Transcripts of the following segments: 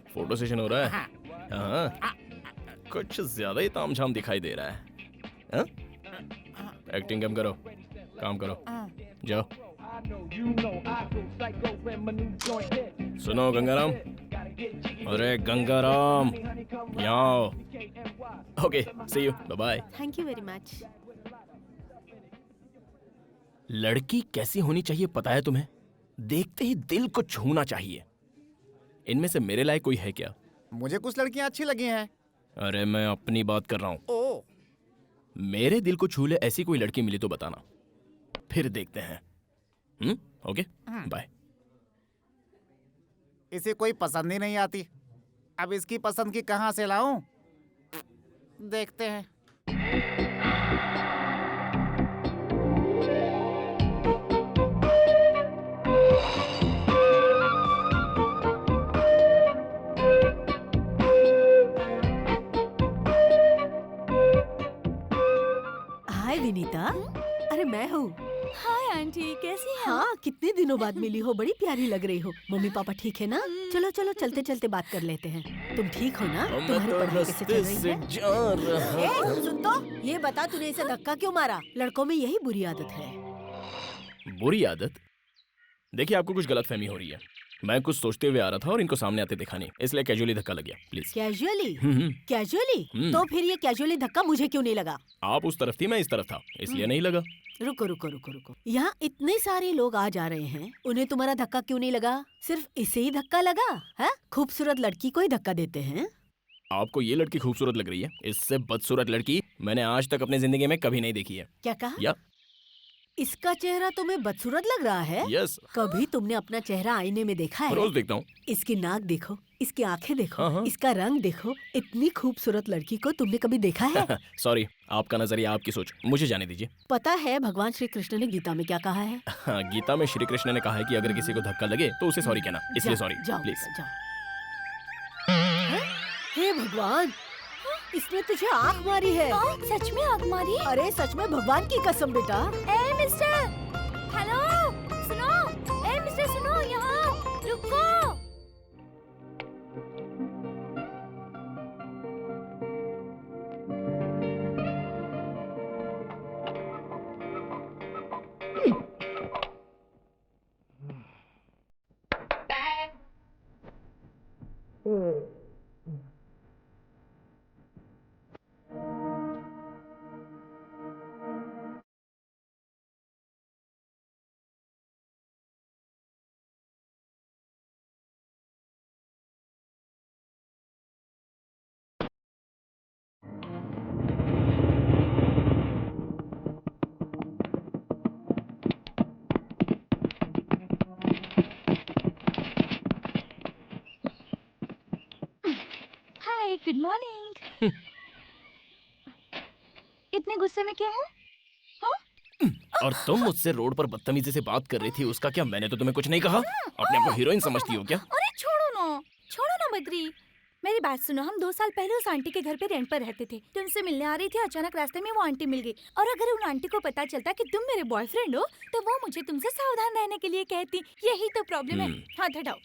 Photo session हो रहा है? हाँ, कुछ ज्यादा ही तामझाम दिखाई दे रहा है। हाँ? एक्टिंग कम करो, काम करो, जाओ। सुनो गंगाराम, अरे गंगाराम, यहाँ आओ। Okay, see you, bye bye. Thank you very much. लड़की कैसी होनी चाहिए पता है तुम्हें? देखते ही दिल को छूना चाहिए। इनमें से मेरे लायक कोई है क्या? मुझे कुछ लड़कियां अच्छी लगी हैं। अरे मैं अपनी बात कर रहा हूँ। ओ, मेरे दिल को छू ले ऐसी कोई लड़की मिली तो बताना, फिर देखते हैं। Okay, bye. इसे कोई पसंद ही नहीं आती। अब इसकी पसंद की कहाँ से लाऊं? देखते हैं। हाय विनीता। अरे मैं हूँ। हाय आंटी, कैसी हैं? हाँ, कितने दिनों बाद मिली हो, बड़ी प्यारी लग रही हो। मम्मी पापा ठीक है ना? चलो चलो चलते चलते बात कर लेते हैं। तुम ठीक हो ना? तुम्हारी पढ़ाई कैसे चल रही है? जा रहा ए, सुन तो, ये बता तूने इसे धक्का क्यों मारा? लड़कों में यही बुरी आदत है। बुरी आदत? देखिए, आपको कुछ गलतफहमी हो रही है। मैं कुछ सोचते हुए आ रहा था और इनको सामने आते देखा नहीं, इसलिए कैजुअली धक्का लग गया। प्लीज। कैजुअली? कैजुअली? तो फिर ये कैजुअली धक्का मुझे क्यों नहीं लगा? आप उस तरफ थी, मैं इस तरफ था, इसलिए नहीं लगा। रुको रुको रुको रुको, यहाँ इतने सारे लोग आ जा रहे हैं, उन्हें तुम्हारा धक्का क्यों नहीं लगा? सिर्फ इसे ही धक्का लगा है? खूबसूरत लड़की को ही धक्का देते हैं। आपको ये लड़की खूबसूरत लग रही है? इससे बदसूरत लड़की मैंने आज तक अपनी जिंदगी में कभी नहीं देखी है। क्या कहा? या इसका चेहरा तुम्हें बदसूरत लग रहा है? यस, कभी तुमने अपना चेहरा आईने में देखा है? रोज देखता हूँ। इसकी नाक देखो, इसकी आंखें देखो, हाँ, हाँ। इसका रंग देखो। इतनी खूबसूरत लड़की को तुमने कभी देखा है? सॉरी, आपका नजरिया, आपकी सोच, मुझे जाने दीजिए। पता है भगवान श्री कृष्ण ने गीता में क्या कहा है? हाँ, गीता में श्री कृष्ण ने कहा है कि अगर किसी को धक्का लगे तो उसे सॉरी कहना, इसलिए जाओ, सॉरी जाओ, प्लीज। जाओ। हैं? हे भगवान, इसने तुझे आँख मारी है। सच में आग मारी? अरे सच में, भगवान की कसम बेटा। ए मिस्टर, हेलो, सुनो। ए मिस्टर, सुनो, यहाँ रुको। हाय, गुड मॉर्निंग। इतने गुस्से में क्यों हो? और तुम मुझसे रोड पर बदतमीजी से बात कर रही थी, उसका क्या? मैंने तो तुम्हें कुछ नहीं कहा। अपने आप को हीरोइन समझती हो क्या? अरे छोड़ो ना बद्री। मेरी बात सुनो, हम 2 साल पहले उस आंटी के घर पे रेंट पर रहते थे, तो उनसे मिलने आ रही थी। अचानक रास्ते में वो आंटी मिल गई, और अगर उन आंटी को पता चलता कि तुम मेरे बॉयफ्रेंड हो, तो वो मुझे तुमसे सावधान रहने के लिए कहती। यही तो प्रॉब्लम है। हाथ हटाओ।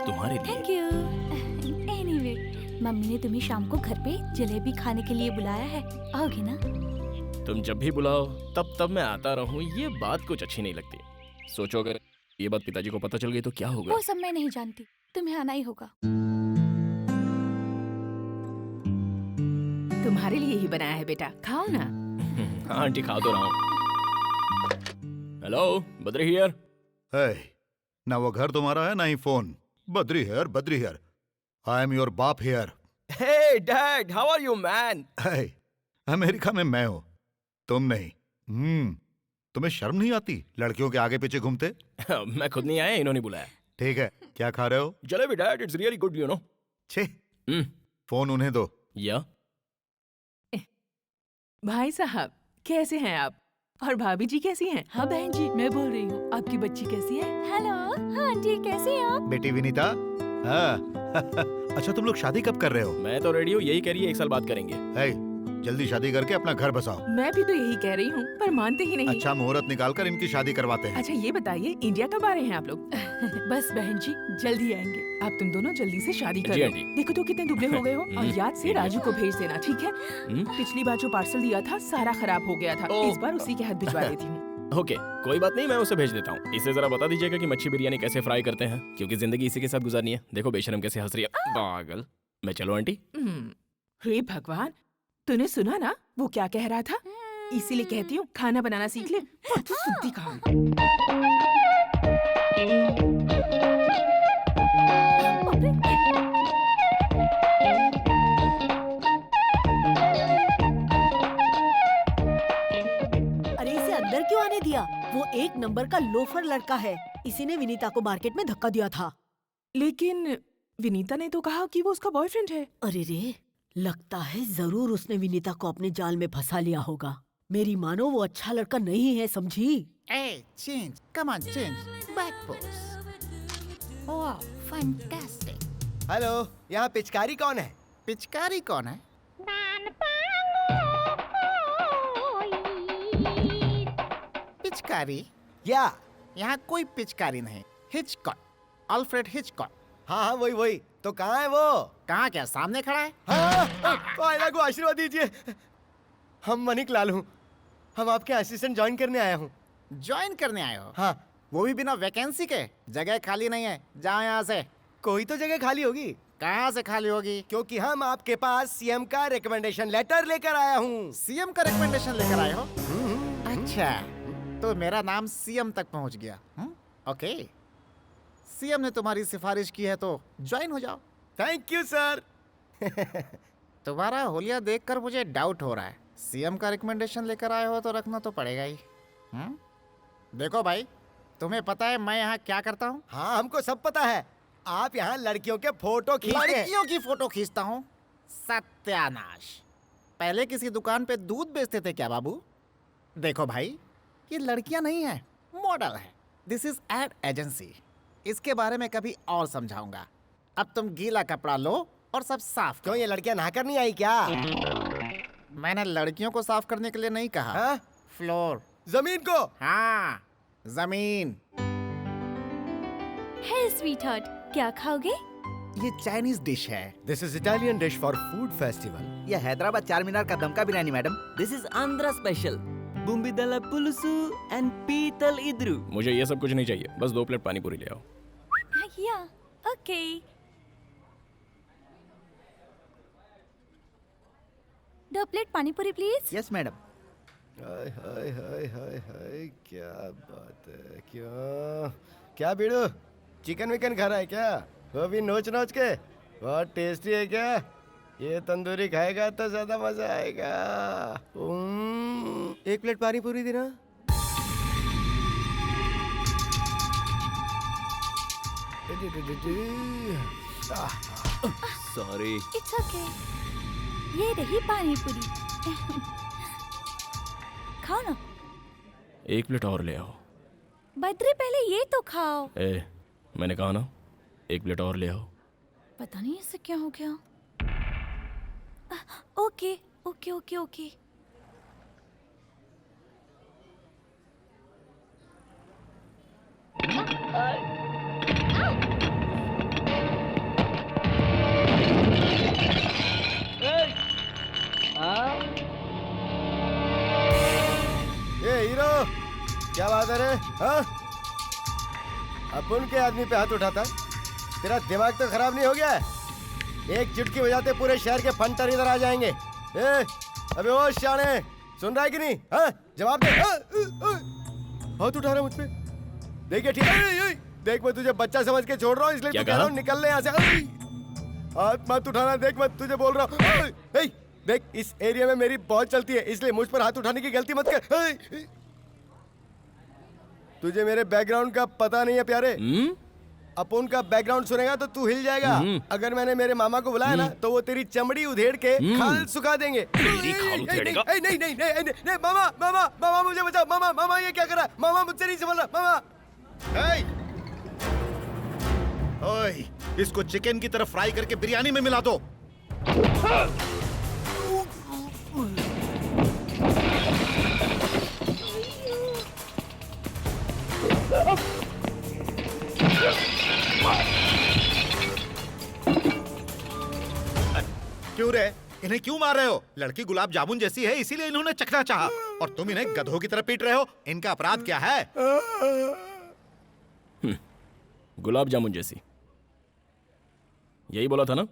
तुम्हारे लिए। Thank you. एनीवे, मम्मी ने तुम्हें शाम को घर पे जलेबी खाने के लिए बुलाया है, आओगे ना? तुम जब भी बुलाओ तब मैं आता रहूं, ये बात कुछ अच्छी नहीं लगती। सोचो अगर ये बात पिताजी को पता चल गई तो क्या होगा? वो सब मैं नहीं जानती, तुम्हें आना ही होगा। तुम्हारे लिए ही बनाया है बेटा, खाओ ना। हाँ आंटी, खा तो रहा हूँ। Hello, Badri here. है, ना वो घर तुम्हारा है ना ही phone. Badri here. I am your बाप here. Hey dad, how are you man? है, अमेरिका में मैं हूँ, तुम नहीं। तुम्हें शर्म नहीं आती लड़कियों के आगे पीछे घूमते? मैं खुद नहीं आया, इन्होंने बुलाया। ठीक है, क्या खा रहे हो? Jalebi dad, it's really good, you know. छे, फोन उन्हें दो। या भाई साहब, कैसे हैं आप? और भाभी जी कैसी हैं? हाँ बहन जी, मैं बोल रही हूँ, आपकी बच्ची कैसी है? हेलो, हाँ आंटी, कैसे हैं आप? बेटी विनीता। हाँ। अच्छा, तुम लोग शादी कब कर रहे हो? मैं तो रेडी हूँ, यही कह रही है 1 साल बाद करेंगे। है, जल्दी शादी करके अपना घर बसाओ। मैं भी तो यही कह रही हूँ, पर मानते ही नहीं। अच्छा मुहूर्त निकाल कर इनकी शादी करवाते हैं। अच्छा ये बताइए, इंडिया कब आ रहे हैं आप लोग? बस बहन जी, जल्दी आएंगे। आप तुम दोनों जल्दी से शादी कर जी, लो। आंटी। देखो तो कितने दुबले हो गए हो। और याद से राजू को भेज देना, ठीक है? पिछली बार जो पार्सल दिया था सारा खराब हो गया था, ओह। इस बार उसी के हाथ भिजवा देती हूँ। ओके, कोई बात नहीं, मैं उसे भेज देता हूँ। इसे जरा बता दीजिएगा कि मच्छी बिरयानी कैसे फ्राई करते हैं, क्योंकि जिंदगी इसी के साथ गुजारनी है। देखो बेशरम कैसे हंस रही है, पागल। मैं चलो आंटी। हे भगवान, तूने सुना ना वो क्या कह रहा था? इसीलिए कहती हूँ खाना बनाना सीख ले। तू सुनती कहाँ है? अरे इसे अंदर क्यों आने दिया? वो एक नंबर का लोफर लड़का है। इसी ने विनीता को मार्केट में धक्का दिया था। लेकिन विनीता ने तो कहा कि वो उसका बॉयफ्रेंड है। अरे रे, लगता है जरूर उसने विनीता को अपने जाल में फंसा लिया होगा। मेरी मानो वो अच्छा लड़का नहीं है, समझी? ए, change, come on change, back pose. वाह, फैंटास्टिक। हेलो, यहाँ पिचकारी कौन है? पिचकारी कौन है? पिचकारी? या यहाँ कोई पिचकारी नहीं। Hitchcock, Alfred Hitchcock. हाँ हाँ वही। तो कहाँ है वो? कहाँ क्या सामने खड़ा है? हाँ, आयला को आशीर्वाद दीजिए। हम मनिक लाल हूँ, हम आपके असिस्टेंट ज्वाइन करने आया हूँ। ज्वाइन करने आए हो? हाँ, वो भी बिना वैकेंसी के? जगह खाली नहीं है, जाओ यहाँ से। कोई तो जगह खाली होगी। कहाँ से खाली होगी? क्योंकि हम आपके पास सीएम का रिकमेंडेशन लेटर लेकर आया हूँ। सीएम का रिकमेंडेशन लेकर आए हो? अच्छा, तो मेरा नाम सीएम तक पहुँच गया। ओके, सीएम ने तुम्हारी सिफारिश की है तो ज्वाइन हो जाओ। Thank you sir. तुम्हारा होलिया देखकर मुझे डाउट हो रहा है। सीएम का रिकमेंडेशन लेकर आए हो तो रखना तो पड़ेगा ही। देखो भाई, तुम्हें पता है मैं यहाँ क्या करता हूँ? हाँ हमको सब पता है, आप यहाँ लड़कियों के फोटो खींचते हैं। लड़कियों की फोटो खींचता हूँ? सत्यानाश। पहले किसी दुकान पे दूध बेचते थे क्या बाबू? देखो भाई, ये लड़कियां नहीं है, मॉडल है। This is ad agency. इसके बारे में कभी और समझाऊंगा। अब तुम गीला कपड़ा लो और सब साफ करो। क्यों, ये लड़कियां नहाकर नहीं आई क्या? मैंने लड़कियों को साफ करने के लिए नहीं कहा। हाँ? फ्लोर, जमीन को। हाँ जमीन। हे स्वीटहार्ट, क्या खाओगे? ये चाइनीज डिश है। This is Italian dish for food festival. ये हैदराबाद चार मीनार का दमका biryani madam. This is Andhra special bommidala pulusu and पीतल इद्रू। मुझे ये सब कुछ नहीं चाहिए, बस 2 प्लेट पानी पूरी ले आओ। या, okay. 2 plate pani puri please. Yes madam. हाय हाय हाय हाय हाय, क्या बात है। क्या बीड़ू, चिकन विकन खा रहा है क्या? वो भी नोच नोच के। बहुत टेस्टी है क्या? ये तंदूरी खाएगा तो ज्यादा मजा आएगा। 1 प्लेट पानी पूरी देना। सॉरी। It's okay. ये रही पानी पूरी। खाओ ना। 1 प्लेट और ले आओ। बद्री, पहले ये तो खाओ। मैंने कहा ना, 1 प्लेट और ले आओ। पता नहीं इससे क्या हो गया। Okay okay okay okay. ये हीरो, क्या बात है रे? हाँ? अपन के आदमी पे हाथ उठाता है? तेरा दिमाग तो खराब नहीं हो गया? एक चुटकी बजाते पूरे शहर के फंटर इधर आ जाएंगे। अबे ओ शाने, सुन रहा है कि नहीं? हाँ? जवाब दे। हाथ उठा रहा है मुझ पे। देखिए ठीक है, देख मैं तुझे बच्चा समझ के छोड़ रहा हूँ, इसलिए क्या तो कह रहा हूँ कहा? निकल ले यहाँ से। हाथ मत उठाना, देख मैं तुझे बोल रहा हूँ। देख इस एरिया में मेरी बहुत चलती है, इसलिए मुझ पर हाथ उठाने की गलती मत कर। तुझे मेरे बैकग्राउंड का पता नहीं है प्यारे। अपन का बैकग्राउंड सुनेगा तो तू हिल जाएगा। अगर मैंने मेरे मामा को बुलाया ना तो वो तेरी चमड़ी उधेड़ के खाल सुखा देंगे। तेरी खाल उधेड़ेगा? नहीं नहीं नहीं नहीं, मामा मामा मामा मुझे बचाओ। मामा मामा ये क्या कर रहा है? मामा मुझसे नहीं संभल रहा। मामा ओए, इसको चिकन की तरफ फ्राई करके बिरयानी में मिला दो। क्यों रे? इन्हें क्यों मार रहे हो? लड़की गुलाब जामुन जैसी है इसीलिए इन्होंने चखना चाहा और तुम इन्हें गधों की तरह पीट रहे हो। इनका अपराध क्या है? गुलाब जामुन जैसी, यही बोला था ना?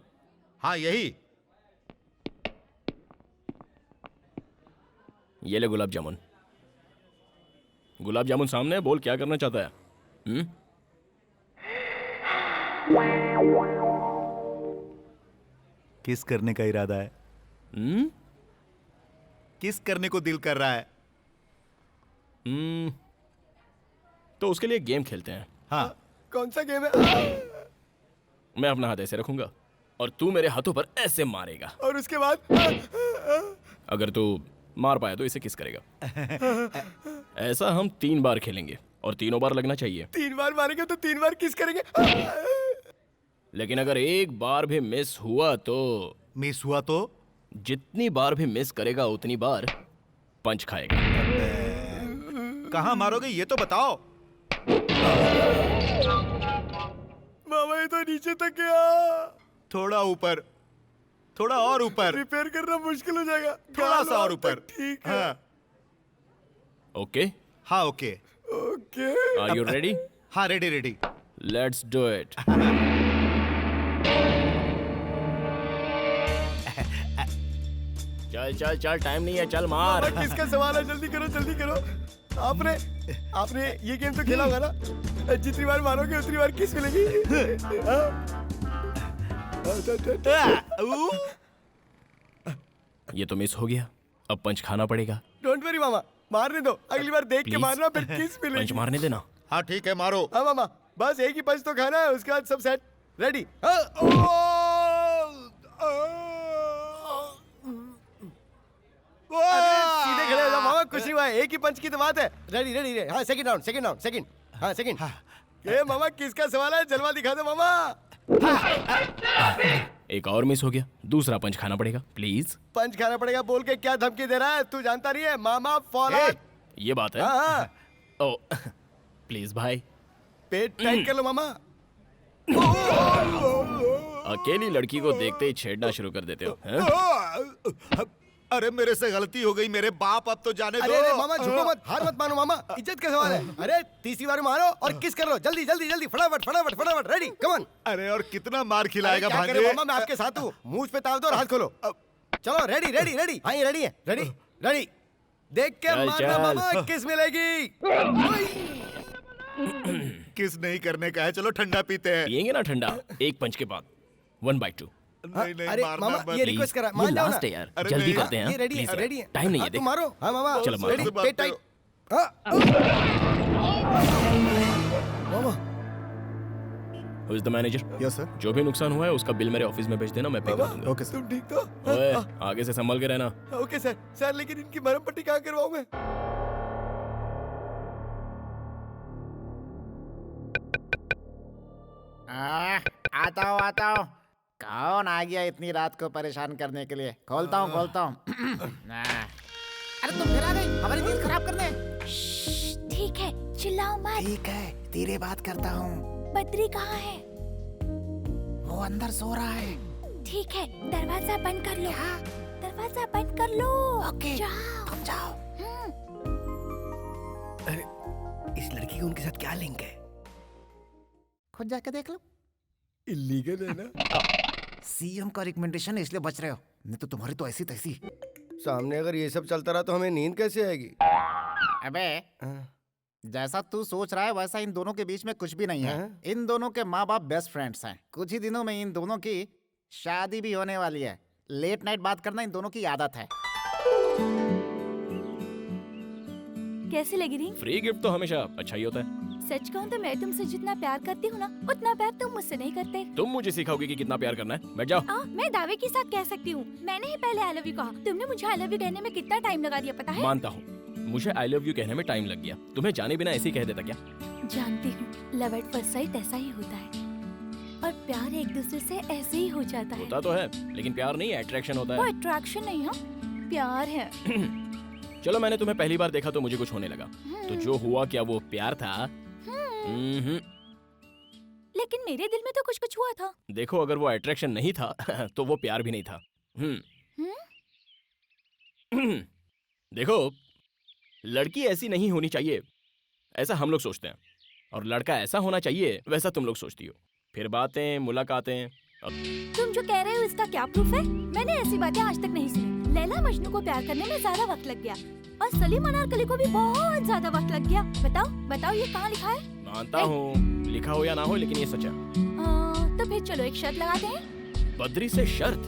हाँ यही। ये ले गुलाब जामुन। गुलाब जामुन सामने है, बोल क्या करना चाहता है? किस करने का इरादा है? किस करने को दिल कर रहा है? तो उसके लिए गेम खेलते हैं। हाँ। कौन सा गेम है? मैं अपना हाथ ऐसे रखूंगा और तू मेरे हाथों पर ऐसे मारेगा, और उसके बाद? अगर तू मार पाया तो इसे किस करेगा। ऐसा हम 3 बार खेलेंगे और तीनों बार लगना चाहिए। 3 बार मारेंगे तो 3 बार किस करेंगे? लेकिन अगर एक बार भी मिस हुआ तो? मिस हुआ तो? जितनी बार भी मिस करेगा उतनी बार पंच खाएगा। कहाँ मारोगे ये तो बताओ। मामा ये तो नीचे तक गया। थोड़ा ऊपर, थोड़ा और ऊपर। रिपेयर करना मुश्किल हो जाएगा। थोड़ा सा और ऊपर। ठीक है। हाँ। ओके? हाँ okay. Okay. Are you ready? हाँ ready ready. Let's do it. चल चल चल, टाइम नहीं है, चल मार। मामा किसका सवाल है? जल्दी करो जल्दी करो। आपने ये गेम तो खेला होगा ना? जितनी बार मारोगे उतनी बार किस मिलेगी। ये तो मिस हो गया, अब पंच खाना पड़ेगा। डोंट वरी मामा, मारने दो। अगली बार देख के Please? मारना, फिर किस पंच मिलेगी। मारने देना। हाँ ठीक है मारो। हाँ मामा, बस एक ही पंच तो खाना है, उसके बाद सब सेट। रेडी? सीधे खड़े हो जाओ मामा, कुछ नहीं हुआ है, एक ही पंच की तो बात है। Ready ready ready. हाँ second round, second round, second. हाँ सेकंड। ये मामा किसका सवाल है? जलवा दिखा दो मामा। एक और मिस हो गया, दूसरा पंच खाना पड़ेगा। प्लीज। पंच खाना पड़ेगा बोल के क्या धमकी दे रहा है? तू जानता नहीं है मामा फॉलो। ये बात है? हाँ। ओ प्लीज भाई, पेट टाइट कर लो मामा। अकेली लड़की को देखते ही छेड़ना शुरू कर देते हो, हैं? अरे मेरे से गलती हो गई मेरे बाप, अब तो जाने दो। अरे मामा झुको मत, हार मत मानो मामा, इज्जत का सवाल है। अरे तीसरी बार मारो और किस कर लो, जल्दी जल्दी जल्दी, फटाफट फटाफट फटाफट। Ready come on. अरे और कितना मार खिलाएगा क्या करे भांजे? मामा, मैं आपके साथ हूँ। मुंह पे ताव दो और हाथ खोलो। चलो रेडी रेडी रेडी। हाँ ये रेडी है, रेडी रेडी। देख के चल, मारना चल। मामा, किस मिलेगी। किस नहीं करने का है, चलो ठंडा पीते हैं। पियेंगे ना ठंडा, एक पंच के बाद 1/2। नहीं नहीं अरे मारना मामा मत। ये रिक्वेस्ट करा, ये मान जाओ ना। लास्ट है यार, अरे जल्दी नहीं, करते हैं। ये रेडी है, Please रेडी है। टाइम नहीं है, हाँ, देख। तुम मारो। हाँ मामा चलो मारो। रेडी, बात पेट टाइट। मामा। Who is the manager? Yes sir. जो भी नुकसान हुआ है उसका बिल मेरे ऑफिस में भेज देना, मैं पे कर दूंगा। ओके तुम ठीक तो? ओए, आगे से संभल के रहना। Okay sir. सर लेकिन इनकी मरहम पट्टी कहाँ करवाऊं मैं? आता हूँ आता हूँ। कौन आ गया इतनी रात को परेशान करने के लिए? खोलता हूँ खोलता हूँ। अरे तुम फिर आ गई हमारी नींद खराब करने। ठीक है, चिल्लाओ मत। ठीक है धीरे बात करता हूँ। बद्री कहाँ है? वो अंदर सो रहा है। ठीक है, दरवाजा बंद कर लो। दरवाजा बंद कर लो। ओके, जाओ। तुम जाओ। इस लड़की का उनके साथ क्या लिंक है? खुद जाके देख लो। इलीगल है ना? सीएम का रिकमेंडेशन है इसलिए बच रहे हो, नहीं तो तुम्हारी तो ऐसी तैसी। सामने अगर ये सब चलता रहा तो हमें नींद कैसे आएगी? अबे जैसा तू सोच रहा है वैसा इन दोनों के बीच में कुछ भी नहीं है। इन दोनों के माँ बाप बेस्ट फ्रेंड्स हैं। कुछ ही दिनों में इन दोनों की शादी भी होने वाली है। लेट नाइट बात करना इन दोनों की आदत है। कैसी लगी रिंग? फ्री गिफ्ट तो हमेशा अच्छा ही होता है। सच कहूँ तो मैं तुमसे जितना प्यार करती हूँ ना, उतना प्यार तुम मुझसे नहीं करते। तुम मुझे सिखाओगे कि कितना प्यार करना है। बैठ जाओ। मैं दावे के साथ कह सकती हूँ, मैंने ही पहले आई लव यू कहा। तुमने मुझे आई लव यू कहने में कितना टाइम लगा दिया पता है? मानता हूँ, मुझे आई लव यू कहने में टाइम लग गया। तुम्हें जाने बिना ऐसे ही कह देता क्या? जानती हूँ, लव एट फर्स्ट साइट ऐसा ही होता है और प्यार एक दूसरे से ऐसे ही हो जाता है। होता तो है, लेकिन प्यार नहीं, अट्रैक्शन होता वो है। अट्रैक्शन नहीं है, प्यार है। चलो, मैंने तुम्हें पहली बार देखा तो मुझे कुछ होने लगा, तो जो हुआ क्या वो प्यार था? लेकिन मेरे दिल में तो कुछ कुछ हुआ था। देखो, अगर वो अट्रैक्शन नहीं था तो वो प्यार भी नहीं था। देखो, लड़की ऐसी नहीं होनी चाहिए ऐसा हम लोग सोचते हैं, और लड़का ऐसा होना चाहिए वैसा तुम लोग सोचती हो। फिर बातें, मुलाकातें। तुम जो कह रहे हो इसका क्या प्रूफ है? मैंने ऐसी बातें आज तक नहीं सुनी। लैला मजनू को प्यार करने में ज्यादा वक्त लग गया, और सलीम अनारकली को भी बहुत ज्यादा वक्त लग गया। बताओ बताओ, ये कहाँ लिखा है? मानता हूँ, लिखा हो या ना हो, लेकिन ये सच है। तो फिर चलो एक शर्त लगाते हैं। बद्री से शर्त?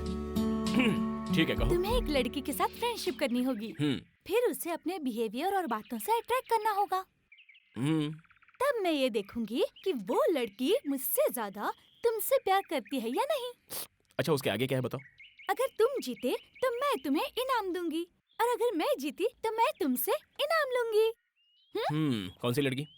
ठीक है, कहो। तुम्हें एक लड़की के साथ फ्रेंडशिप करनी होगी, फिर उसे अपने बिहेवियर और बातों से अट्रैक्ट करना होगा। तब मैं ये देखूंगी कि वो लड़की मुझसे ज्यादा तुमसे प्यार करती है या नहीं। अच्छा, उसके आगे क्या है बताओ? अगर तुम जीते तो मैं तुम्हें इनाम दूंगी, और अगर मैं जीती तो मैं तुमसे इनाम लूंगी। कौन सी लड़की?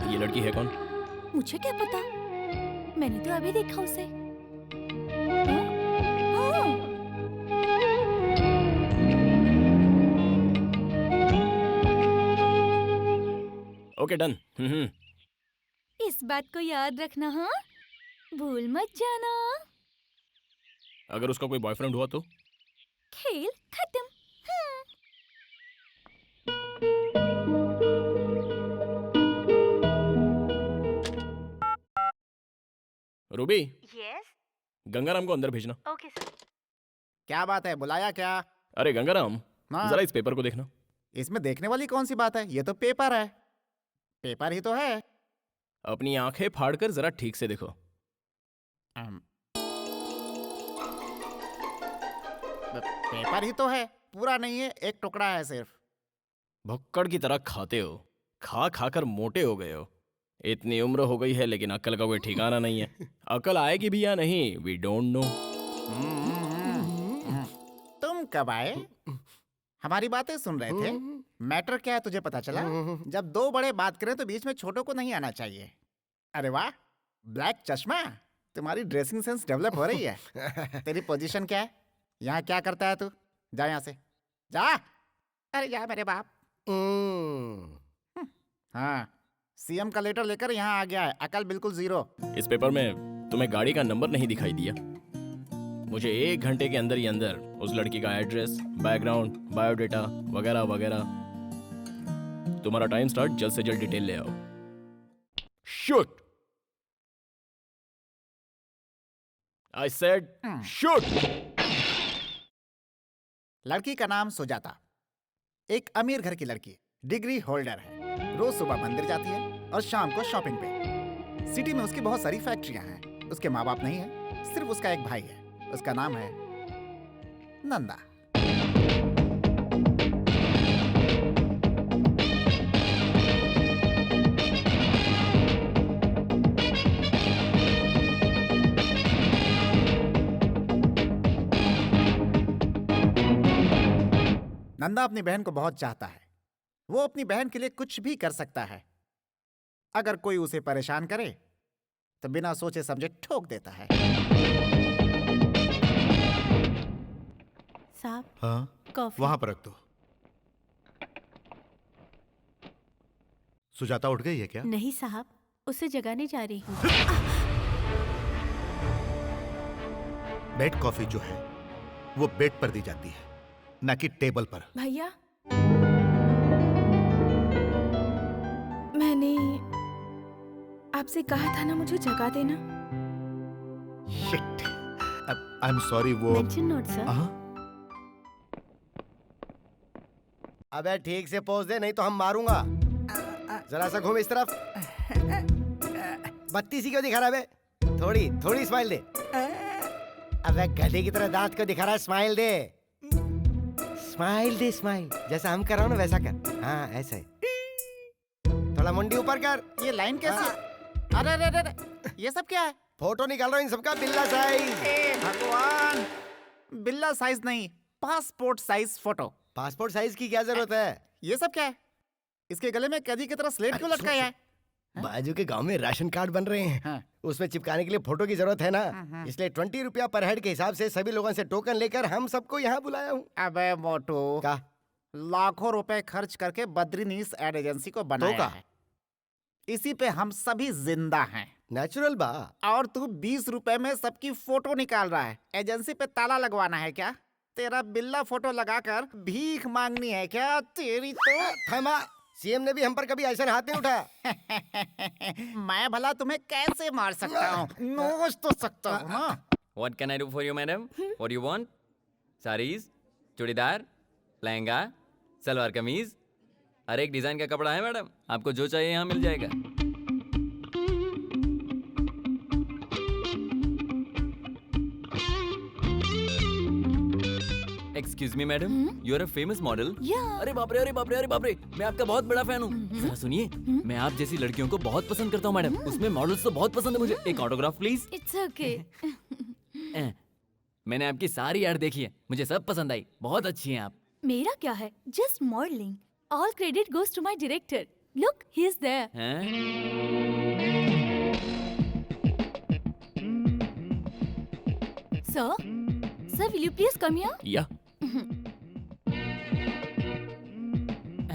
ये लड़की है कौन? मुझे क्या पता, मैंने तो अभी देखा उसे। Okay, done. इस बात को याद रखना, हाँ? भूल मत जाना। अगर उसका कोई बॉयफ्रेंड हुआ तो? खेल खत्म। रूबी, यस गंगाराम को अंदर भेजना। Okay sir. क्या बात है, बुलाया क्या? अरे गंगाराम, हाँ। जरा इस पेपर को देखना। इसमें देखने वाली कौन सी बात है, ये तो पेपर है। पेपर ही तो है। अपनी आंखें फाड़कर जरा ठीक से देखो। पेपर ही तो है, पूरा नहीं है, एक टुकड़ा है सिर्फ। भुक्कड़ की तरह खाते हो, खा खा कर मोटे हो गए हो। इतनी उम्र हो गई है लेकिन अक्ल का कोई ठिकाना नहीं है। अक्ल आएगी भी या नहीं, वी डोंट नो। तुम कब आए? हमारी बातें सुन रहे थे। मैटर क्या है तुझे पता चला? जब दो बड़े बात करें तो बीच में छोटों को नहीं आना चाहिए। अरे वाह, ब्लैक चश्मा, तुम्हारी ड्रेसिंग सेंस डेवलप हो रही है। तेरी पोजीशन क्या है? यहाँ क्या करता है तू? जा यहाँ से, जा। अरे जा मेरे बाप। हाँ, सीएम का लेटर लेकर यहाँ आ गया है, अकल बिल्कुल जीरो। इस पेपर में तुम्हें गाड़ी का नंबर नहीं दिखाई दिया? मुझे 1 घंटे के अंदर ही अंदर उस लड़की का एड्रेस, बैकग्राउंड, बायोडेटा वगैरह वगैरह। तुम्हारा टाइम स्टार्ट, जल्द से जल्द डिटेल ले आओ। शूट! I said shoot! लड़की का नाम सुजाता, एक अमीर घर की लड़की, डिग्री होल्डर है। रोज सुबह मंदिर जाती है और शाम को शॉपिंग पे। सिटी में उसकी बहुत सारी फैक्ट्रियां हैं। उसके माँ बाप नहीं है, सिर्फ उसका एक भाई है। उसका नाम है नंदा। नंदा अपनी बहन को बहुत चाहता है। वो अपनी बहन के लिए कुछ भी कर सकता है। अगर कोई उसे परेशान करे तो बिना सोचे समझे ठोक देता है। साहब, हाँ, कॉफी। वहां पर रख दो। सुजाता उठ गई है क्या? नहीं साहब, उसे जगाने जा रही हूँ। बेड कॉफी जो है वो बेड पर दी जाती है, ना कि टेबल पर। भैया, मैंने आपसे कहा था ना मुझे जगा देना। शिट, आई एम सॉरी वो मेंशन नोट सर। हाँ? अबे ठीक से पोज दे, नहीं तो हम मारूंगा। जरा सा घूम इस तरफ। बत्ती सी क्यों दिखा रहा है बे? थोड़ी थोड़ी स्माइल दे। अबे गधे की तरह दांत क्यों दिखा रहा है? स्माइल दे, स्माइल दे, स्माइल। जैसा हम कर रहा हूँ ना वैसा कर। हाँ ऐसा ही। थोड़ा मुंडी ऊपर कर। ये लाइन कैसी? अरे अरे अरे, ये सब क्या है? फोटो निकाल रहा हूँ इन सबका बिल्ला साइज। हे भगवान, बिल्ला साइज नहीं, passport size photo. Passport size की क्या जरूरत है? ये सब क्या है? इसके गले में कैदी की तरह स्लेट क्यों लटकाया है? बाजू के गांव में राशन कार्ड बन रहे हैं। हाँ। उसमें चिपकाने के लिए फोटो की जरूरत है ना, इसलिए 20 रुपया पर हेड के हिसाब से सभी लोगों से टोकन लेकर हम सबको यहाँ बुलाया हूँ। अबे मोटू, का लाखों रुपए खर्च करके बद्रीनीस एड एजेंसी को बनाया का? है। इसी पे हम सभी जिंदा हैं। नेचुरल बा। और तू 20 रुपए में सबकी फोटो निकाल रहा है। एजेंसी पे ताला लगवाना है क्या? तेरा बिल्ला फोटो लगाकर भीख मांगनी है क्या? तेरी तो थमा, सीएम ने भी हम पर कभी ऐसा हाथ नहीं उठाया। मैं भला तुम्हें कैसे मार सकता हूँ? नोच तो सकता हूँ ना। What can I do for you, madam? What do you want? Sarees, churidar, lehenga, salwar kameez, हर एक डिजाइन का कपड़ा है मैडम। आपको जो चाहिए यहाँ मिल जाएगा। Excuse me madam, you are a famous model. अरे बाप रे, अरे बाप रे, अरे बाप रे, मैं आपका बहुत बड़ा फैन हूँ। जरा सुनिए, मैं आप जैसी लड़कियों को बहुत पसंद करता हूँ मैडम। उसमें मॉडल्स तो बहुत पसंद है मुझे। एक ऑटोग्राफ प्लीज। It's okay. मैंने आपकी सारी ऐड देखी है, मुझे सब पसंद आई। बहुत अच्छी हैं आप। मेरा क्या है? Just modelling. All credit goes to my director. Look, he is there. हैं? Sir, will you please come here? या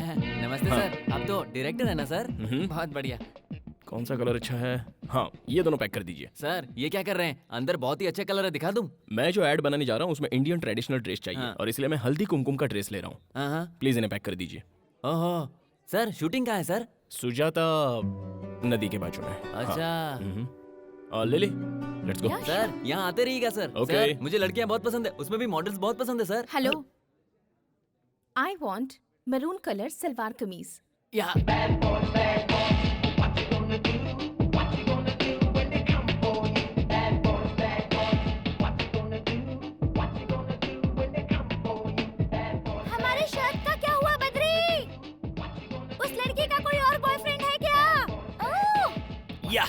नमस्ते सर, आप तो डायरेक्टर है ना सर? हम्म। बहुत बढ़िया। कौन सा कलर अच्छा है? हाँ, ये दोनों पैक कर दीजिए। सर ये क्या कर रहे हैं? अंदर बहुत ही अच्छे कलर है, दिखा दूं? मैं जो ऐड बनाने जा रहा हूँ उसमें इंडियन ट्रेडिशनल ड्रेस चाहिए हाँ। और इसलिए मैं हल्दी कुमकुम का ड्रेस ले रहा हूँ। हाँ हाँ। प्लीज इन्हें पैक कर दीजिए। ओहो सर, शूटिंग कहाँ है सर? सुजाता नदी के बाजू में। अच्छा। ले ले, लेट्स गो। सर यहाँ आते रहिएगा सर। Okay. सर मुझे लड़कियाँ बहुत पसंद है, उसमें भी मॉडल्स बहुत पसंद है sir. Hello, I want maroon colour salwar kameez. या हमारे शर्ट का क्या हुआ बद्री? उस लड़की का कोई और बॉयफ्रेंड है क्या? ओह, या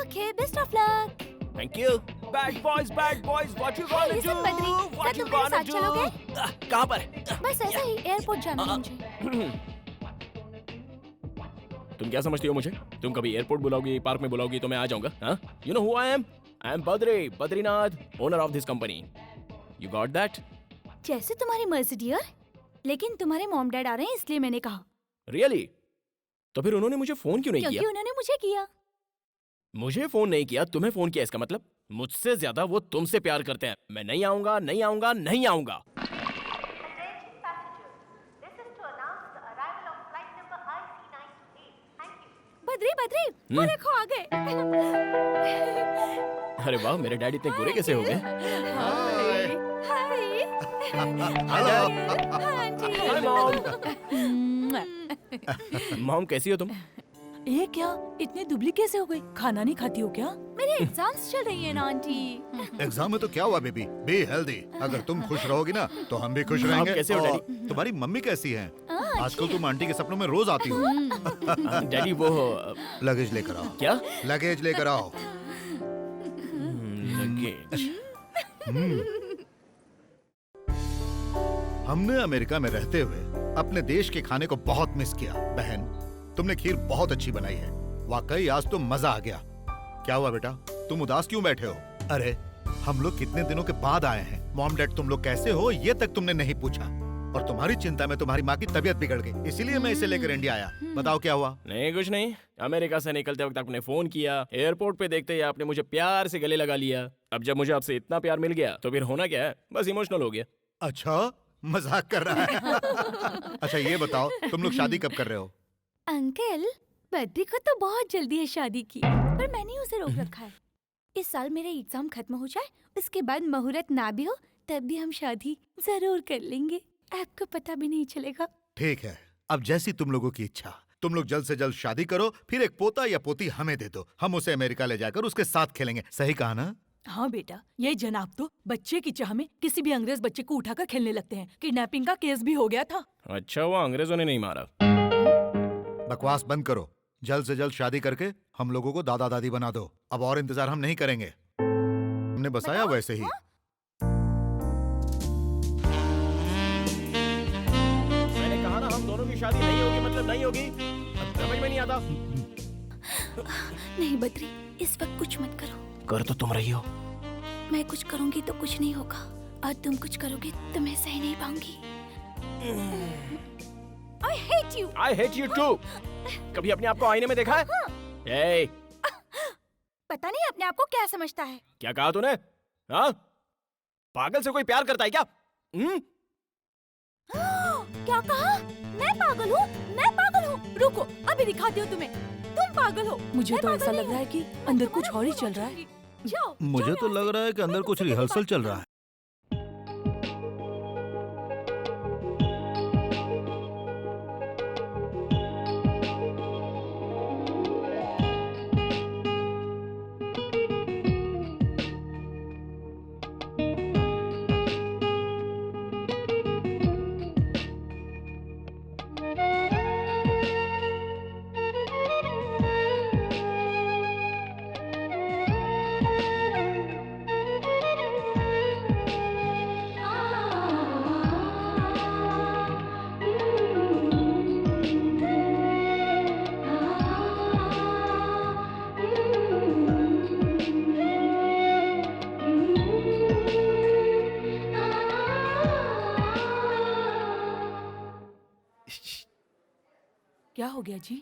okay, best of luck. Thank you. Bad boys, what you gonna Listen, do? Badri, क्या तुम मेरे साथ चलोगे? कहाँ पर? बस ऐसे ही एयरपोर्ट जाना है मुझे। तुम क्या समझती हो मुझे? तुम कभी एयरपोर्ट बुलाओगी, पार्क में बुलाओगी तो मैं आ जाऊंगा। हाँ, you know who I am? I am Badrinath, owner of this company. You got that? जैसे तुम्हारी मर्जी डियर, लेकिन तुम्हारे मॉम डैड आ रहे हैं इसलिए मैंने कहा। रियली? तो फिर उन्होंने मुझे फोन क्यों नहीं क्योंकि किया? उन्होंने मुझे किया। मुझे फोन नहीं किया, तुम्हें फोन किया, इसका मतलब मुझसे ज्यादा वो तुमसे प्यार करते हैं। मैं नहीं आऊंगा, नहीं आऊंगा, नहीं आऊंगा। बद्री बद्री, वो देखो आ गए। अरे वाह, मेरे डैडी इतने गोरे कैसे हो गए? हाय। हाय मॉम, कैसी हो तुम? ये क्या, इतनी दुबली कैसे हो गई? खाना नहीं खाती हो क्या? मेरे एग्जाम्स चल रही है ना आंटी। एग्जाम में तो क्या हुआ बेबी, बी हेल्दी। अगर तुम खुश रहोगी ना तो हम भी खुश आप रहेंगे। कैसे हो, और डैडी? तुम्हारी मम्मी कैसी हैं? आजकल तुम आंटी के सपनों में रोज आती हो। डैडी वो लगेज लेकर आओ। क्या? लगेज लेकर आओ। लगेज। हमने अमेरिका में रहते हुए अपने देश के खाने को बहुत मिस किया। बहन, तुमने खीर बहुत अच्छी बनाई है। वाकई आज तो मजा आ गया। क्या हुआ बेटा, तुम उदास क्यों बैठे हो? अरे हम लोग कितने दिनों के बाद आए हैं। मॉम डैड तुम लोग कैसे हो ये तक तुमने नहीं पूछा। और तुम्हारी चिंता में तुम्हारी माँ की तबीयत बिगड़ गई, इसीलिए मैं इसे लेकर इंडिया आया। बताओ क्या हुआ? नहीं, कुछ नहीं। अमेरिका से निकलते वक्त आपने फोन किया, एयरपोर्ट पे देखते ही आपने मुझे प्यार से गले लगा लिया। अब जब मुझे आपसे इतना प्यार मिल गया तो फिर होना क्या है, बस इमोशनल हो गया। अच्छा, मजाक कर रहा है। अच्छा ये बताओ, तुम लोग शादी कब कर रहे हो? अंकल, बद्री को तो बहुत जल्दी है शादी की, पर मैंने उसे रोक रखा है। इस साल मेरा एग्जाम खत्म हो जाए, उसके बाद मुहूर्त ना भी हो तब भी हम शादी जरूर कर लेंगे। आपको पता भी नहीं चलेगा। ठीक है, अब जैसी तुम लोगों की इच्छा। तुम लोग जल्द से जल्द शादी करो, फिर एक पोता या पोती हमें दे दो, हम उसे अमेरिका ले जाकर उसके साथ खेलेंगे। सही कहा ना? हाँ बेटा, ये जनाब तो बच्चे की चाह में किसी भी अंग्रेज बच्चे को उठाकर खेलने लगते हैं। किडनैपिंग का केस भी हो गया था। अच्छा हुआ अंग्रेजों ने नहीं मारा। बकवास बंद करो, जल्द से जल्द शादी करके हम लोगों को दादा दादी बना दो। अब और इंतजार हम नहीं करेंगे, हमने बसाया वैसे ही। मैंने कहा ना हम दोनों की शादी नहीं होगी मतलब नहीं होगी। अब समझ में नहीं आता। नहीं बद्री, इस वक्त कुछ मत करो। कर तो तुम रही हो। मैं कुछ करूंगी तो कुछ नहीं होगा, और तुम कुछ करोगे तो मैं सह नहीं पाऊंगी। I hate you. I hate you too. कभी अपने आप को आईने में देखा है? Hey, पता नहीं अपने आप को क्या समझता है। क्या कहा तूने? हाँ? पागल से कोई प्यार करता है क्या? क्या कहा? मैं पागल हूँ? मैं पागल हूँ? रुको, अभी दिखाती हूँ तुम्हें। तुम पागल हो। मुझे मैं तो पागल ऐसा नहीं लग रहा है हूँ। कि मैं अंदर तुम्हारे कुछ और ही बहुत चल रहा है। करूंगी। जाओ, मुझे जाओ तो यहाँ लग से। रहा है कि अंदर मैं कुछ तुमसे रिहर्सल बात चल नहीं रहा है। क्या हो गया जी?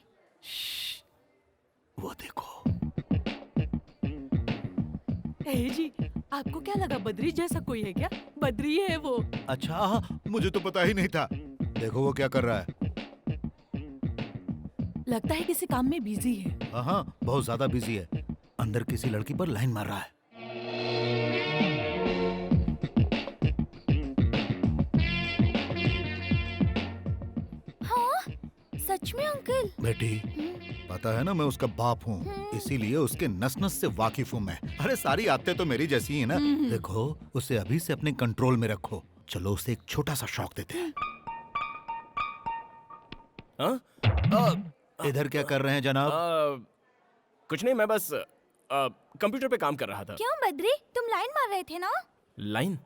वो देखो। ए जी, आपको क्या लगा बद्री जैसा कोई है क्या? बद्री है वो। अच्छा, मुझे तो पता ही नहीं था। देखो वो क्या कर रहा है। लगता है किसी काम में बिजी है। हाँ, बहुत ज्यादा बिजी है। अंदर किसी लड़की पर लाइन मार रहा है। हाँ? सच में अंकल? बेटी, पता है ना मैं उसका बाप हूँ, इसीलिए उसके नस नस से वाकिफ हूँ मैं। अरे सारी आदतें तो मेरी जैसी ही है ना। देखो, उसे अभी से अपने कंट्रोल में रखो। चलो उसे एक छोटा सा शौक देते हैं। हाँ? इधर क्या कर रहे हैं जनाब? कुछ नहीं, मैं बस कंप्यूटर पे काम कर रहा था। क्यों बद्री, तुम लाइन मार रहे थे ना? लाइन?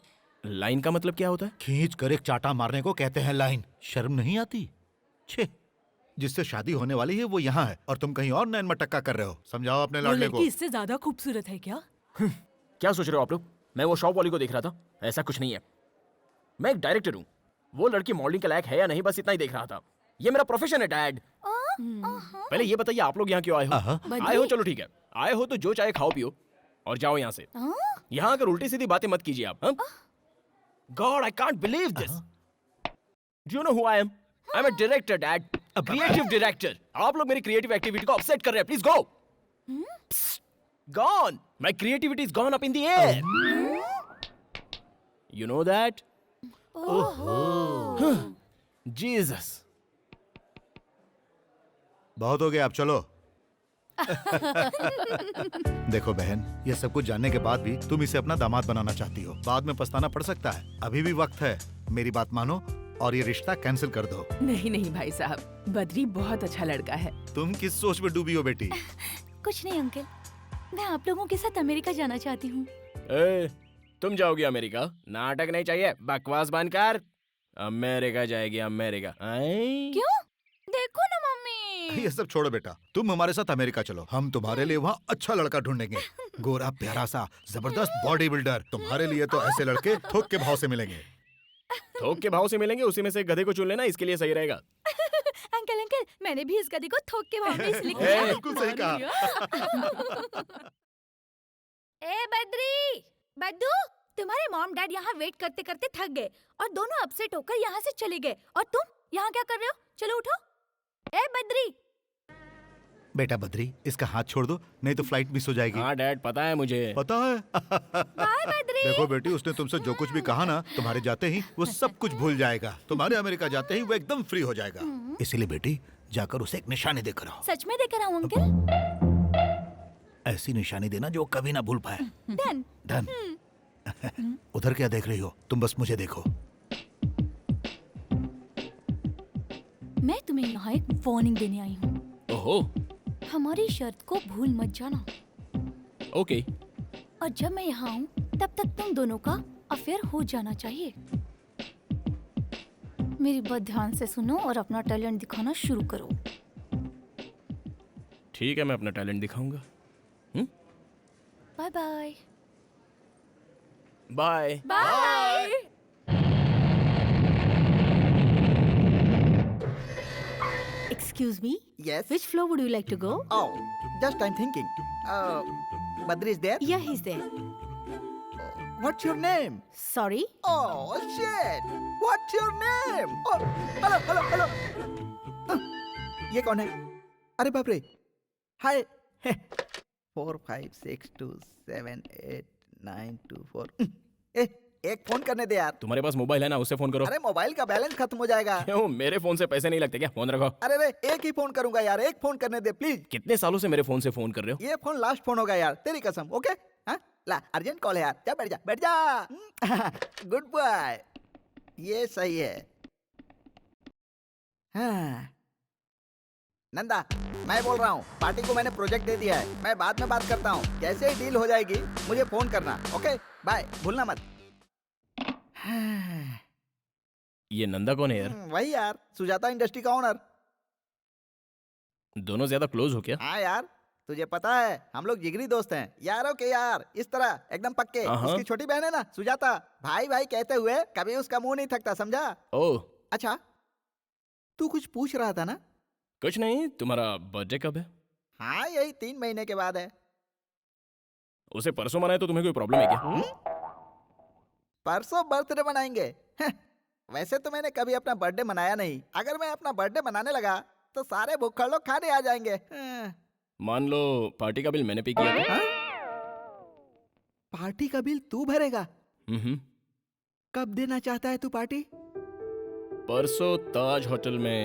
लाइन का मतलब क्या होता है? खींच कर एक चाटा मारने को कहते हैं लाइन। शर्म नहीं आती? छे, जिससे शादी होने वाली है वो यहाँ है और तुम कहीं और नैन मटक्का कर रहे हो। समझाओ अपने वो लाडले को। लड़की इससे ज्यादा खूबसूरत है क्या? क्या सोच रहे हो आप लोग? मैं वो शॉप वाली को देख रहा था, ऐसा कुछ नहीं है। मैं एक डायरेक्टर हूँ। वो लड़की मॉडलिंग के लायक है या नहीं, बस इतना ही देख रहा था। ये मेरा प्रोफेशन है डैड। पहले ये बताइए आप लोग यहाँ क्यों आए हो? आए हो, चलो ठीक है। आए हो तो जो चाहे खाओ पियो और जाओ यहाँ से। यहाँ आकर उल्टी सीधी बातें मत कीजिए आप। God, I can't believe this. Do you know who I am? I am a director dad, a creative director. आप लोग मेरी क्रिएटिव एक्टिविटी को अपसेट कर रहे हैं। Please go. Gone, my creativity is gone up in the air. You know that? Jesus. बहुत हो गया, अब चलो। देखो बहन, ये सब कुछ जानने के बाद भी तुम इसे अपना दामाद बनाना चाहती हो। बाद में पछताना पड़ सकता है। अभी भी वक्त है, मेरी बात मानो और ये रिश्ता कैंसिल कर दो। नहीं नहीं भाई साहब, बद्री बहुत अच्छा लड़का है। तुम किस सोच में डूबी हो बेटी? कुछ नहीं अंकल, मैं आप लोगों के साथ अमेरिका जाना चाहती हूँ। तुम जाओगे अमेरिका? नाटक नहीं चाहिए, बकवास बंद कर। अमेरिका जाएगी अमेरिका। क्यों? देखो ना मम्मी। ये सब छोड़ो बेटा, तुम हमारे साथ अमेरिका चलो। हम तुम्हारे लिए वहाँ अच्छा लड़का ढूंढेंगे। गोरा प्यारा सा जबरदस्त बॉडी बिल्डर। तुम्हारे लिए तो ऐसे लड़के थोक के भाव से मिलेंगे। थोक के भाव से मिलेंगे, उसी में से गधे को चुन लेना, इसके लिए सही रहेगा। अंकल अंकल, मैंने भी इस गधे को थोक के भाव में इसलिए ए, किया। बिल्कुल सही कहा। ए बद्री, बद्दू, तुम्हारे मॉम डैड यहाँ वेट करते करते थक गए और दोनों अपसेट होकर यहाँ से चले गए। और तुम यहाँ क्या कर रहे हो? चलो उठो। ए बद्री। बेटा बद्री, इसका हाथ छोड़ दो, नहीं तो फ्लाइट मिस हो जाएगी। हाँ डैड, पता है मुझे। पता है? बाय बद्री। देखो बेटी, उसने तुमसे जो कुछ भी कहा ना, तुम्हारे जाते ही वो सब कुछ भूल जाएगा। तुम्हारे अमेरिका जाते ही वो एकदम फ्री हो जाएगा। इसीलिए बेटी, जाकर उसे एक निशानी देकर आओ। सच में देकर आऊं अंकल? ऐसी निशानी देना जो कभी ना भूल पाए। डन। डन। उधर क्या देख रही हो? तुम बस मुझे देखो। मैं तुम्हें यहाँ एक वार्निंग देने आई हूँ। ओहो, हमारी शर्त को भूल मत जाना। ओके। और जब मैं यहाँ आऊँ तब तक तुम दोनों का अफेयर हो जाना चाहिए। मेरी बात ध्यान से सुनो और अपना टैलेंट दिखाना शुरू करो। ठीक है, मैं अपना टैलेंट दिखाऊंगा। Bye bye. Bye. Bye. Excuse me, Yes. which floor would you like to go? Oh, just I'm thinking. Badri is there? Yeah, he's there. What's your name? Sorry? Oh shit! What's your name? Oh, hello. ये कौन है? अरे बाप रे! Hi. 4 5 6 2 7 8 9 2 4. एक phone करने दे यार। तुम्हारे पास मोबाइल है ना, उससे फोन करो। अरे मोबाइल का बैलेंस खत्म हो जाएगा। क्यों, मेरे फोन से पैसे नहीं लगते क्या? फोन रखो। अरे रे, एक ही फोन करूंगा यार, एक फोन करने दे प्लीज। कितने सालों से मेरे फोन से फोन कर रहे हो? ये फोन लास्ट फोन होगा यार, तेरी कसम। ओके? हाँ? ला, अर्जेंट कॉल है यार। जा बैठ जा। Good boy. ये सही है। हाँ। नंदा, मैं बोल रहा हूँ, पार्टी को मैंने प्रोजेक्ट दे दिया है। मैं बाद में बात करता हूँ। जैसे ही डील हो जाएगी, मुझे फोन करना। ओके? बाय, भूलना मत। ये नंदा कौन है यार? वही यार, सुजाता इंडस्ट्री का ओनर। दोनों ज्यादा क्लोज हो क्या? हाँ यार, तुझे पता है हम लोग जिगरी दोस्त हैं, यारों के यार, इस तरह एकदम पक्के। उसकी छोटी बहन है ना सुजाता, भाई भाई कहते हुए कभी उसका मुंह नहीं थकता, समझा? ओह, अच्छा, तू कुछ पूछ रहा था ना? कुछ नहीं। तुम्हारा बर्थडे कब है? हाँ, यही 3 महीने के बाद है। उसे परसों मनाए तो तुम्हें कोई प्रॉब्लम है क्या? परसों बर्थडे मनाएंगे? वैसे तो मैंने कभी अपना बर्थडे मनाया नहीं। अगर मैं अपना बर्थडे मनाने लगा तो सारे भूखड़ लोग खाने आ जाएंगे। मान लो पार्टी का बिल मैंने पे किया था। पार्टी का बिल तू भरेगा? कब देना चाहता है तू पार्टी? परसों ताज होटल में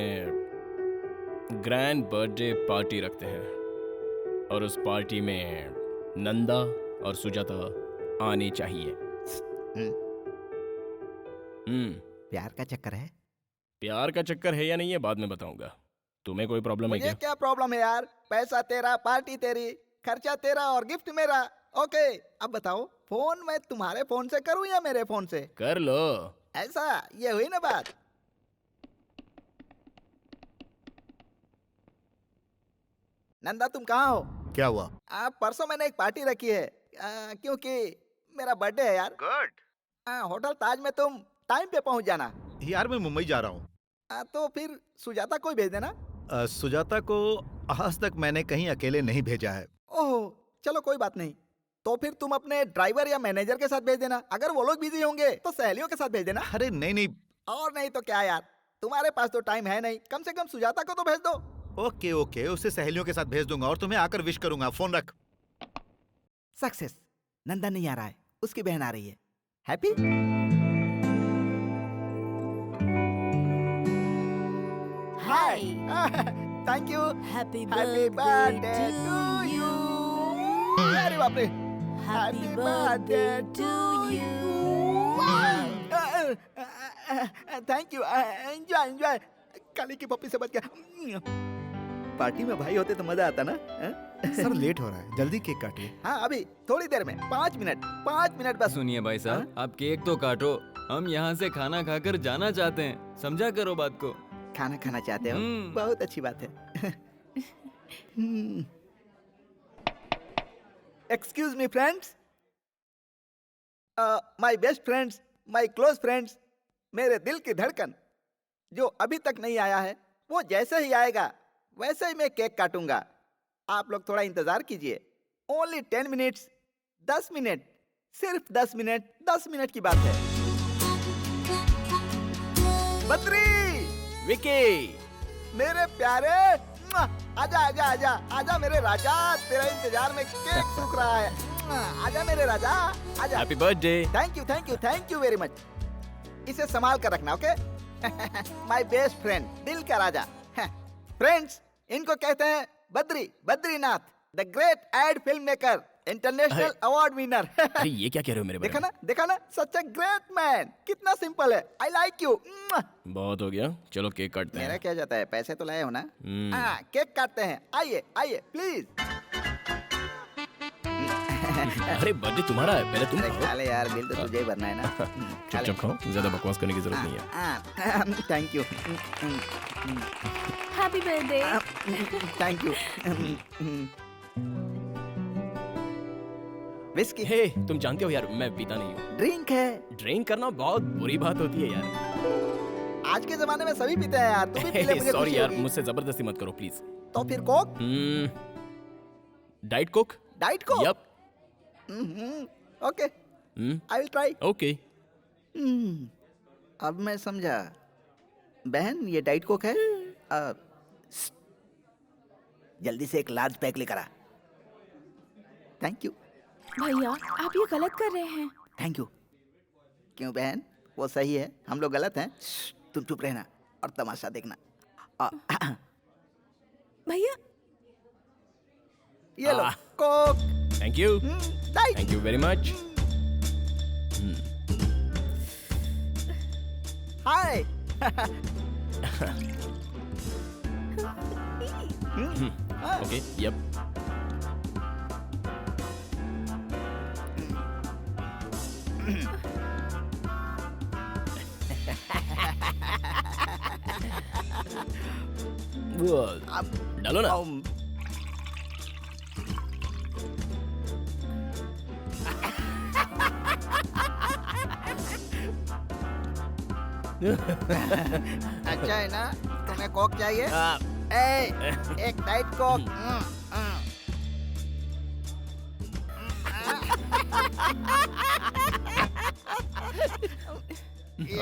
ग्रैंड बर्थडे पार्टी रखते हैं और उस पार्टी में नंदा और सुजाता आनी चाहिए। प्यार का चक्कर है? प्यार का चक्कर है या नहीं है बाद में बताऊंगा। तुम्हें कोई प्रॉब्लम है मुझे क्या? क्या प्रॉब्लम है यार? पैसा तेरा, पार्टी तेरी, खर्चा तेरा और गिफ्ट मेरा। ओके, अब बताओ, फोन मैं तुम्हारे फोन से करूं या मेरे फोन से? कर लो। ऐसा, ये हुई ना बात। नंदा, तुम कहाँ हो? क्या हुआ? परसों मैंने एक पार्टी रखी है, क्योंकि मेरा बर्थडे है यार। गुड। होटल ताज में तुम टाइम पे पहुंच जाना। यार मैं मुंबई जा रहा हूँ। तो फिर सुजाता को ही भेज देना। सुजाता को आज तक मैंने कहीं अकेले नहीं भेजा है। ओह, चलो कोई बात नहीं। तो फिर तुम अपने ड्राइवर या मैनेजर के साथ भेज देना। अगर वो लोग बिजी होंगे तो सहेलियों के साथ भेज देना। अरे नहीं। और नहीं तो क्या यार, तुम्हारे पास तो टाइम है नहीं, कम से कम सुजाता को तो भेज दो। ओके, उसे सहेलियों के साथ भेज दूंगा और तुम्हें आकर विश करूंगा। फोन रख। सक्सेस। नंदा नहीं आ रहा है, उसकी बहन आ रही है। Happy? Hi. Thank you. Happy happy birthday to you. अरे बाप रे। Happy birthday to you. Thank you. Enjoy. काली की पप्पी से बच गया। पार्टी में भाई होते तो मजा आता ना। सर लेट हो रहा है, जल्दी केक काटिए। हाँ, अभी थोड़ी देर में, 5 मिनट बस। सुनिए भाई साहब, आप केक तो काटो, हम यहाँ से खाना खाकर जाना चाहते हैं, समझा करो बात को। खाना खाना चाहते हो? बहुत अच्छी बात है। Excuse me friends, my best friends, my close friends, मेरे दिल की धड़कन जो अभी तक नहीं आया है, वो जैसे ही आएगा वैसे ही मैं केक काटूंगा। आप लोग थोड़ा इंतजार कीजिए। ओनली 10 मिनट्स, 10 मिनट, सिर्फ 10 मिनट, 10 मिनट की बात है। बद्री, विकी, मेरे प्यारे, आजा आजा आजा आजा मेरे राजा, तेरा इंतजार में केक सूख रहा है। आजा मेरे राजा, आजा। Happy birthday. Thank you very much. इसे संभाल कर रखना, ओके? माय बेस्ट फ्रेंड, दिल का राजा। फ्रेंड्स, इनको कहते हैं Badrinath, the great ad film maker, international award winner. अरे ये क्या कह रहे हो मेरे बारे में? देखा ना, सच अ ग्रेट मैन। कितना सिंपल है। I like you. बहुत हो गया, चलो केक काटते मेरा हैं। क्या जाता है, पैसे तो लाए हो ना? हम्म। केक काटते हैं। आइए प्लीज। अरे बर्थडे तुम्हारा है, पहले तुम अरे खाओ। खा ले यार, बिल तो तुझे ही भरना है ना। चुपचाप खाओ, ज्यादा बकवास करने की जरूरत नहीं है। Thank you. Happy birthday. Thank you. Whisky hey, तुम जानते हो यार, मैं पीता नहीं हूँ। ड्रिंक है। ड्रिंक करना बहुत बुरी बात होती है यार। आज के जमाने में सभी पीते हैं यार, तू भी पी ले, मुझे खुशी सॉरी यार, होगी। मुझसे जबरदस्ती मत करो प्लीज। तो फिर coke? Diet coke. Diet coke? Yup. Okay, I will try. Okay. अब मैं समझा। बहन, ये डाइट कोक है? जल्दी से एक लार्ज पैक लेकर आ। Thank you. भैया, आप ये गलत कर रहे हैं। Thank you. क्यों बहन, वो सही है, हम लोग गलत हैं? तुम चुप रहना और तमाशा देखना। भैया, ये लो Coke. Thank you, diet. Thank you very much. Hi. Okay, yup. डालो ना। अच्छा है ना? तुम्हें कोक चाहिए? एक डाइट कोक।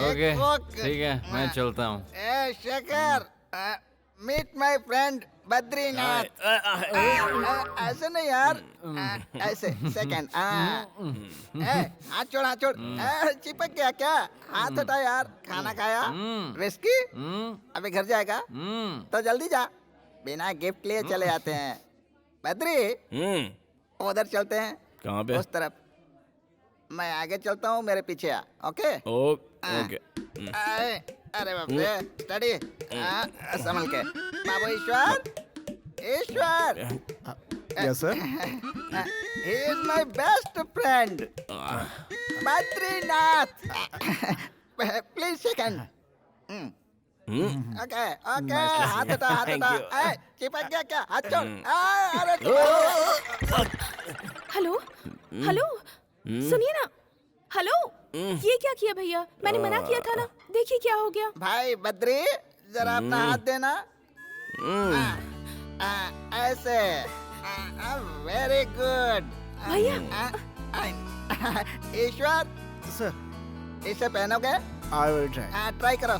ओके, ठीक है, मैं चलता हूँ। Shekhar, meet my friend Badrinath. ऐसे नहीं यार, ऐसे। सेकंड। हाथ छोड़, हाथ छोड़। चिपक गया क्या? हाथ हटा यार। खाना खाया? विस्की? अभी घर जाएगा तो जल्दी जा, बिना गिफ्ट लिए चले जाते हैं। बद्री, उधर चलते हैं। कहाँ पे? उस तरफ। मैं आगे चलता हूँ, मेरे पीछे आ। ओके? ओके। अरे बाप रे, स्टडी। संभल के। बाबू Ishwar. Yes sir. He is my best friend, Badrinath. Please second. Okay, okay. हाथ हटा, हाथ हटा। चिपक गया क्या? हाथ छोड़। अरे हेलो हेलो, सुनिए ना। हेलो, ये क्या किया भैया? मैंने मना किया था ना। देखिए क्या हो गया। भाई बद्री, जरा अपना हाथ देना। ऐसे। वेरी गुड भैया। ईश्वर, सर, इसे पहनोगे? I will try. ट्राई करो।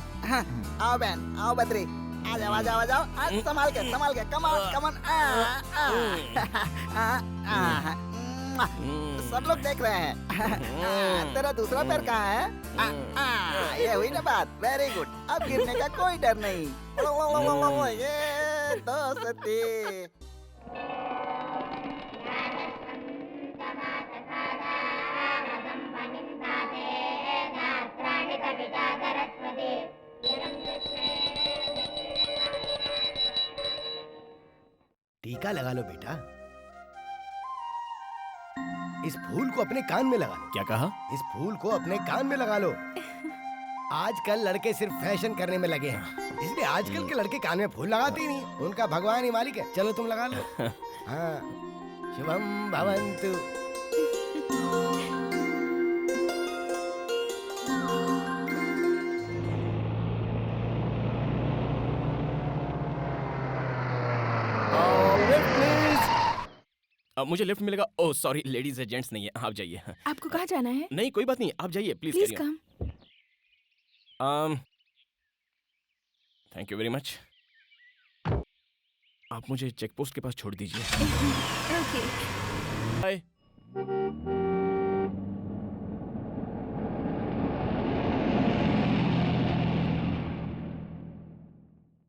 आओ बहन, आओ बद्री। आ जाओ, आ जाओ, आ जाओ। संभाल के, संभाल के। Come on, come on. सब लोग देख रहे हैं। तेरा दूसरा पैर कहाँ है? ये हुई ना बात। Very good. अब गिरने का कोई डर नहीं। ये दोस्ती। टीका लगा लो बेटा। इस फूल को अपने कान में लगा लो। क्या कहा? इस फूल को अपने कान में लगा लो। आजकल लड़के सिर्फ फैशन करने में लगे हैं, इसलिए आजकल के लड़के कान में फूल लगाते ही नहीं। उनका भगवान ही मालिक है। चलो तुम लगा लो। हाँ, शुभम भवन्तु। मुझे लिफ्ट मिलेगा? ओह सॉरी, लेडीज है, जेंट्स नहीं है। आप जाइए। आपको कहाँ जाना है? नहीं कोई बात नहीं, आप जाइए please. Please come. Thank you very much. आप मुझे चेक पोस्ट के पास छोड़ दीजिए। ओके। बाय।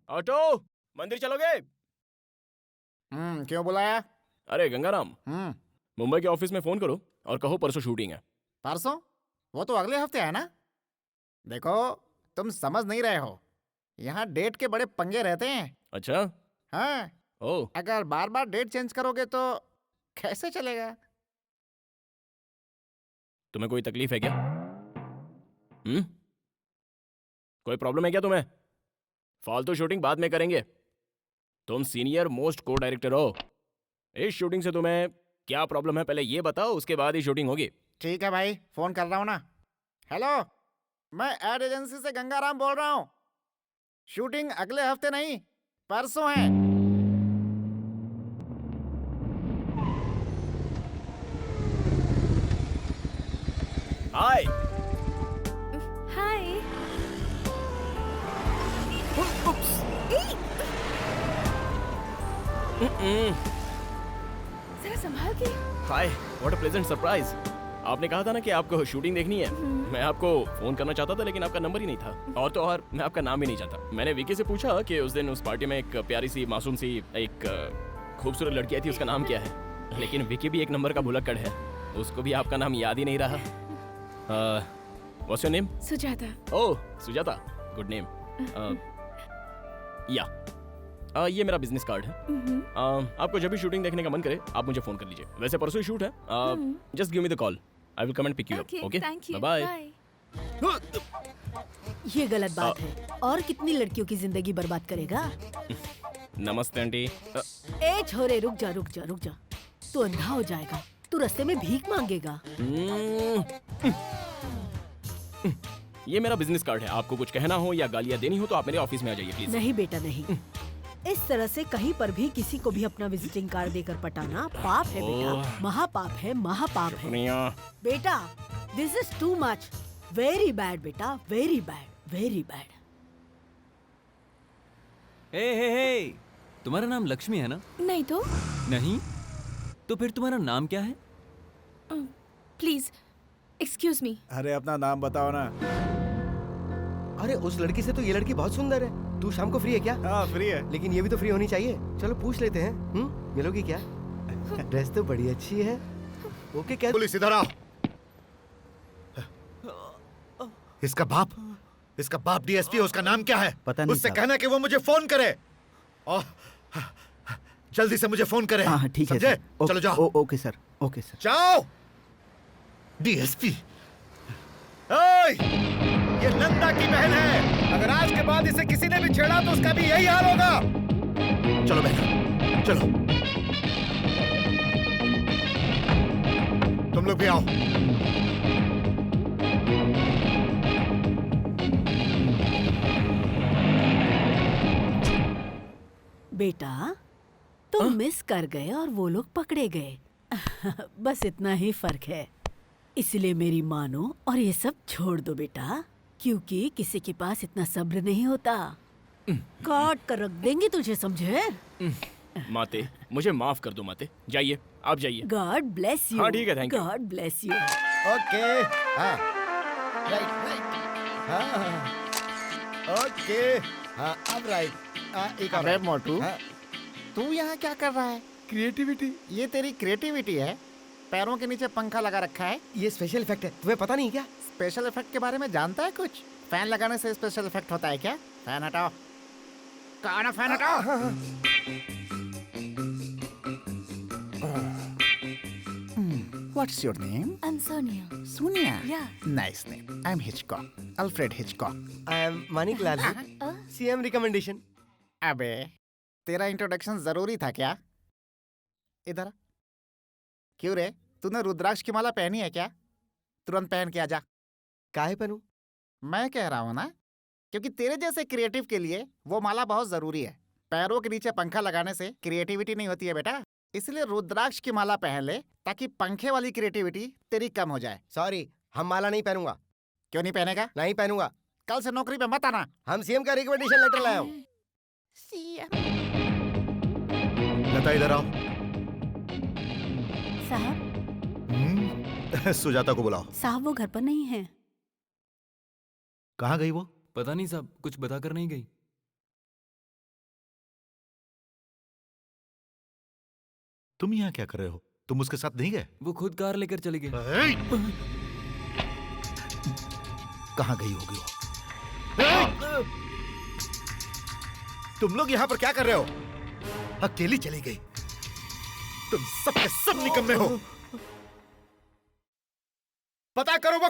ऑटो, मंदिर चलोगे? क्यों बुलाया? अरे गंगाराम, हम्म मुंबई के ऑफिस में फोन करो और कहो परसों शूटिंग है। परसों? वो तो अगले हफ्ते है ना। देखो, तुम समझ नहीं रहे हो, यहाँ डेट के बड़े पंगे रहते हैं। अच्छा? हाँ, ओह, अगर बार बार डेट चेंज करोगे तो कैसे चलेगा? तुम्हें कोई तकलीफ है क्या? कोई प्रॉब्लम है क्या तुम्हें? फालतू शूटिंग बाद में करेंगे। तुम सीनियर मोस्ट को डायरेक्टर हो। इस शूटिंग से तुम्हें क्या प्रॉब्लम है पहले ये बताओ, उसके बाद ही शूटिंग होगी। ठीक है भाई, फोन कर रहा हूँ ना। हेलो, मैं एड एजेंसी से गंगाराम बोल रहा हूँ। शूटिंग अगले हफ्ते नहीं, परसों है। हाय। हाय। जरा संभाल के। हाय, व्हाट अ प्लेजेंट सरप्राइज। आपने कहा था ना कि आपको शूटिंग देखनी है। मैं आपको फोन करना चाहता था लेकिन आपका नंबर ही नहीं था। और तो और मैं आपका नाम भी नहीं जानता। मैंने विकी से पूछा कि उस दिन उस पार्टी में एक प्यारी सी मासूम सी एक खूबसूरत लड़की आई थी, उसका नाम क्या है। लेकिन विकी भी एक नंबर का भुलक्कड़ है, उसको भी आपका नाम याद ही नहीं रहा। What's your name? Sujata. Oh Sujata, good name. या ये मेरा बिजनेस कार्ड है। आपको जब भी शूटिंग देखने का मन करे आप मुझे फोन कर लीजिए। वैसे परसों ही शूट है। Just give me the call, I will come and pick you up. Okay, thank you. Bye. ये गलत बात है। और कितनी लड़कियों की जिंदगी बर्बाद करेगा? नमस्ते आंटी। ए छोरे, रुक जा रुक जा रुक जा। तू अंधा हो जाएगा, तू रास्ते में भीख मांगेगा। ये मेरा बिजनेस कार्ड है। आपको कुछ कहना हो या गालियाँ देनी हो तो आप मेरे ऑफिस में आ जाइए प्लीज। नहीं बेटा नहीं, इस तरह से कहीं पर भी किसी को भी अपना विजिटिंग कार्ड देकर पटाना पाप है बेटा, महापाप है, महापाप है बेटा। This is too much, very bad बेटा, वेरी बैड, वेरी बैड। हे, तुम्हारा नाम लक्ष्मी है ना? नहीं तो? नहीं? तो फिर तुम्हारा नाम क्या है? Please excuse me. अरे अपना नाम बताओ ना। अरे उस लड़की से तो ये लड़की बहुत सुंदर है। तू शाम को फ्री है क्या? हाँ फ्री है, लेकिन ये भी तो फ्री होनी चाहिए। चलो पूछ लेते हैं। मिलोगी क्या? ड्रेस तो बड़ी अच्छी है। ओके क्या? पुलिस इधर आओ। इसका बाप डीएसपी है। उसका नाम क्या है? पता नहीं उससे साहब। कहना कि वो मुझे फोन करे और जल्दी से मुझे फोन करे। हाँ ठीक है समझे? सर। चलो जाओ। Okay sir, okay sir. जाओ। डीएसपी, ओए, ये नंदा की बहन है। अगर आज के बाद इसे किसी ने भी छेड़ा तो उसका भी यही हाल होगा। चलो बहन, चलो। तुम लोग भी आओ। बेटा तुम मिस कर गए और वो लोग पकड़े गए। बस इतना ही फर्क है। इसलिए मेरी मानो और ये सब छोड़ दो बेटा, क्योंकि किसी के पास इतना सब्र नहीं होता। काट कर रख देंगे तुझे, समझे? माते, मुझे माफ कर दो माते। जाइए, आप जाइए। God bless you. हाँ, ठीक है, thank you. God bless you. Okay, हाँ राइट, हाँ ओके, हाँ अब राइट। एक अबे मोटू, हाँ। तू यहाँ क्या कर रहा है? क्रिएटिविटी। ये तेरी क्रिएटिविटी है? पैरों के नीचे पंखा लगा रखा है। ये स्पेशल इफेक्ट है, तुम्हें पता नहीं क्या? स्पेशल इफेक्ट के बारे में जानता है कुछ? फैन लगाने से स्पेशल इफेक्ट होता है क्या? फैन हटाओ। कहा ना फैन हटाओ। What's your name? I'm Sonia. Sonia. Yeah. Nice name. I'm Hitchcock. Alfred Hitchcock. I am Manik Lal, CM recommendation. अबे, तेरा इंट्रोडक्शन जरूरी था क्या? इधर आ। क्यों रे, तूने रुद्राक्ष की माला पहनी है क्या? तुरंत पहन के आजा। काहे पहनूं? मैं कह रहा हूँ ना, क्योंकि तेरे जैसे क्रिएटिव के लिए वो माला बहुत जरूरी है। पैरों के नीचे पंखा लगाने से क्रिएटिविटी नहीं होती है बेटा, इसलिए रुद्राक्ष की माला पहन ले ताकि पंखे वाली क्रिएटिविटी तेरी कम हो जाए। सॉरी, हम माला नहीं पहनूंगा। क्यों नहीं पहनेगा? नहीं पहनूंगा। कल से नौकरी पे मत आना। हम सीएम का रिकमेंडेशन लेटर लाए हो। लता इधर आओ। साहब सुजाता को बुलाओ। साहब वो घर पर नहीं है। कहाँ गई वो? पता नहीं साहब, कुछ बताकर नहीं गई। तुम यहाँ क्या कर रहे हो? तुम उसके साथ नहीं गए? वो खुद कार लेकर चली गई। कहाँ गई होगी वो? तुम लोग यहाँ पर क्या कर रहे हो? अकेली चली गई। तुम सब के सब निकम्मे हो। पता करो वो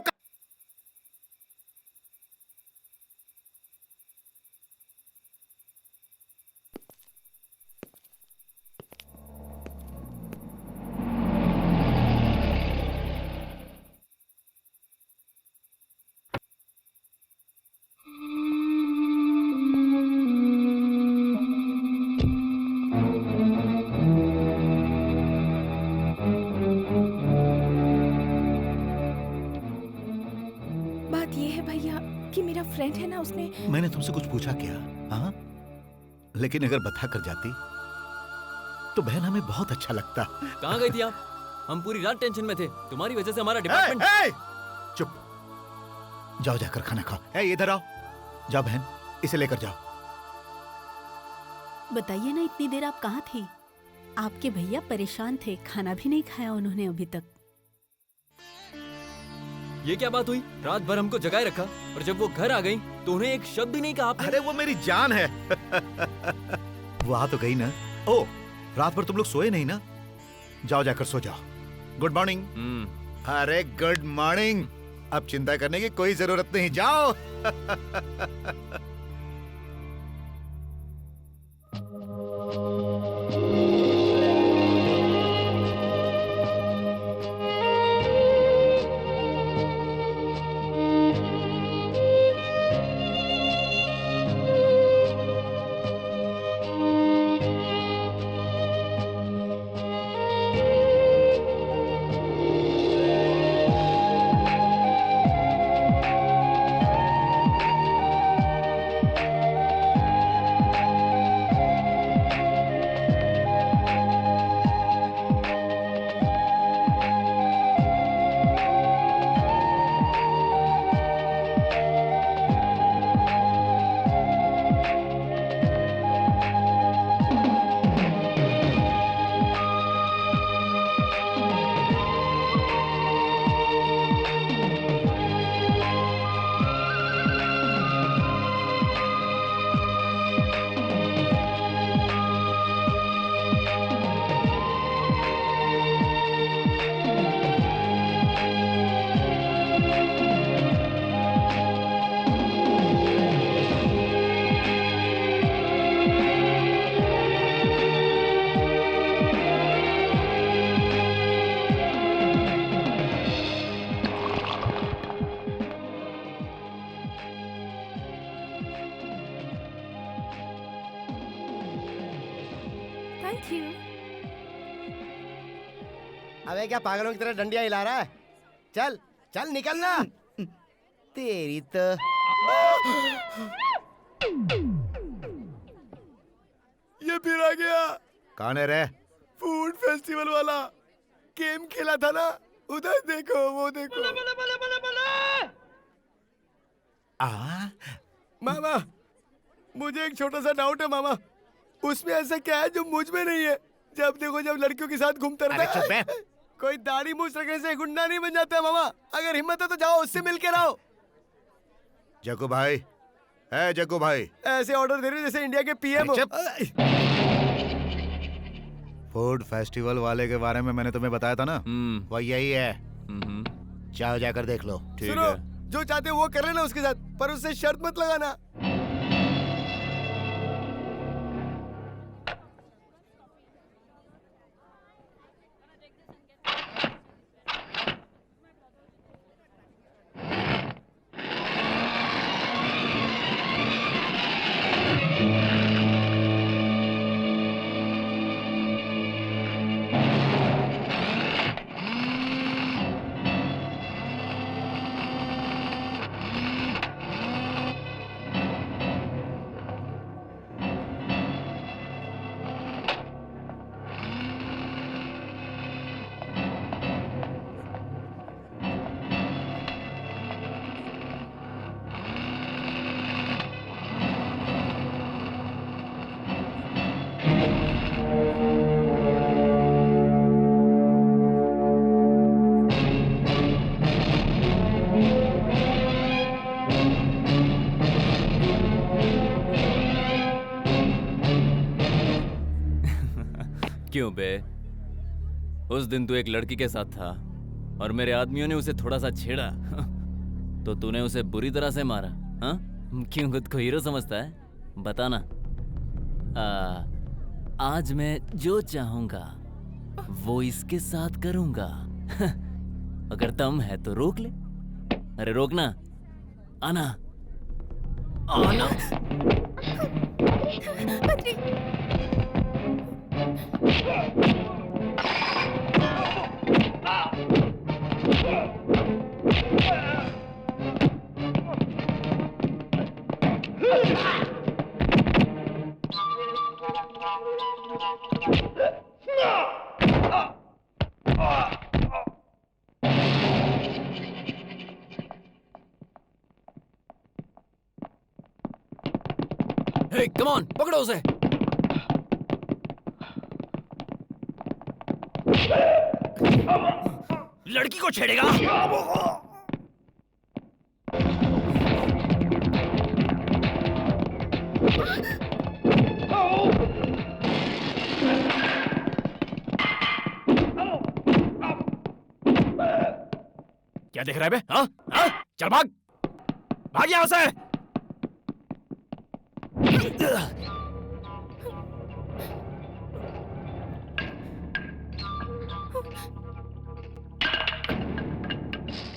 फ्रेंड है ना, उसने मैंने तुमसे कुछ पूछा क्या? हाँ, लेकिन अगर बता कर जाती तो बहन हमें बहुत अच्छा लगता। कहाँ गई थी आप? हम पूरी रात टेंशन में थे, तुम्हारी वजह से हमारा डिपार्टमेंट। चुप, जाओ जाकर खाना खाओ। इधर आओ, जाओ बहन इसे लेकर जाओ। बताइए ना, इतनी देर आप कहाँ थी? आपके भैया परेशान थे, खाना भी नहीं खाया उन्होंने अभी तक। ये क्या बात हुई? रात भर हमको जगाए रखा और जब वो घर आ गई तो उन्हें एक शब्द भी नहीं कहा आपने। अरे वो मेरी जान है। वो आ तो गई ना। ओ, रात भर तुम लोग सोए नहीं ना? जाओ जाकर सो जाओ। Good morning. अरे गुड मॉर्निंग। अब चिंता करने की कोई जरूरत नहीं, जाओ। Thank you. अबे क्या पागलों की तरह डंडियां हिला रहा है? चल चल निकलना। तेरी तो ये फिर आ गया। कौन है रे? फूड फेस्टिवल वाला गेम खेला था ना, उधर देखो, वो देखो। मामा, मुझे एक छोटा सा डाउट है मामा, उसमें ऐसा क्या है जो मुझ में नहीं है? जब देखो जब लड़कियों के साथ घूमता रहता है। कोई दाढ़ी मूछ रखने से गुंडा नहीं बन जाता मामा। अगर हिम्मत है तो जाओ उससे मिल के रहो। जग्गू भाई, है जग्गू भाई, ऐसे ऑर्डर दे रहे जैसे इंडिया के पीएम हो। फूड फेस्टिवल वाले के बारे में मैंने तुम्हें बताया था ना, वो यही है। जाओ जाकर देख लो। ठीक है, जो चाहते हो वो कर लेना उसके साथ, पर उससे शर्त मत लगाना। क्यों बे? उस दिन तू एक लड़की के साथ था और मेरे आदमियों ने उसे थोड़ा सा छेड़ा तो तूने उसे बुरी तरह से मारा, हाँ? क्यों खुद को हीरो समझता है? बताना। आज मैं जो चाहूंगा वो इसके साथ करूंगा। अगर दम है तो रोक ले। अरे रोकना, आना आना। हे, कम ऑन, पकड़ो उसे। लड़की को छेड़ेगा? क्या देख रहा है बे? हाँ? हाँ? चल भाग, भाग यहाँ से।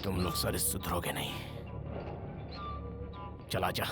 तुम लोग सारे सुधरोगे नहीं। चला जा।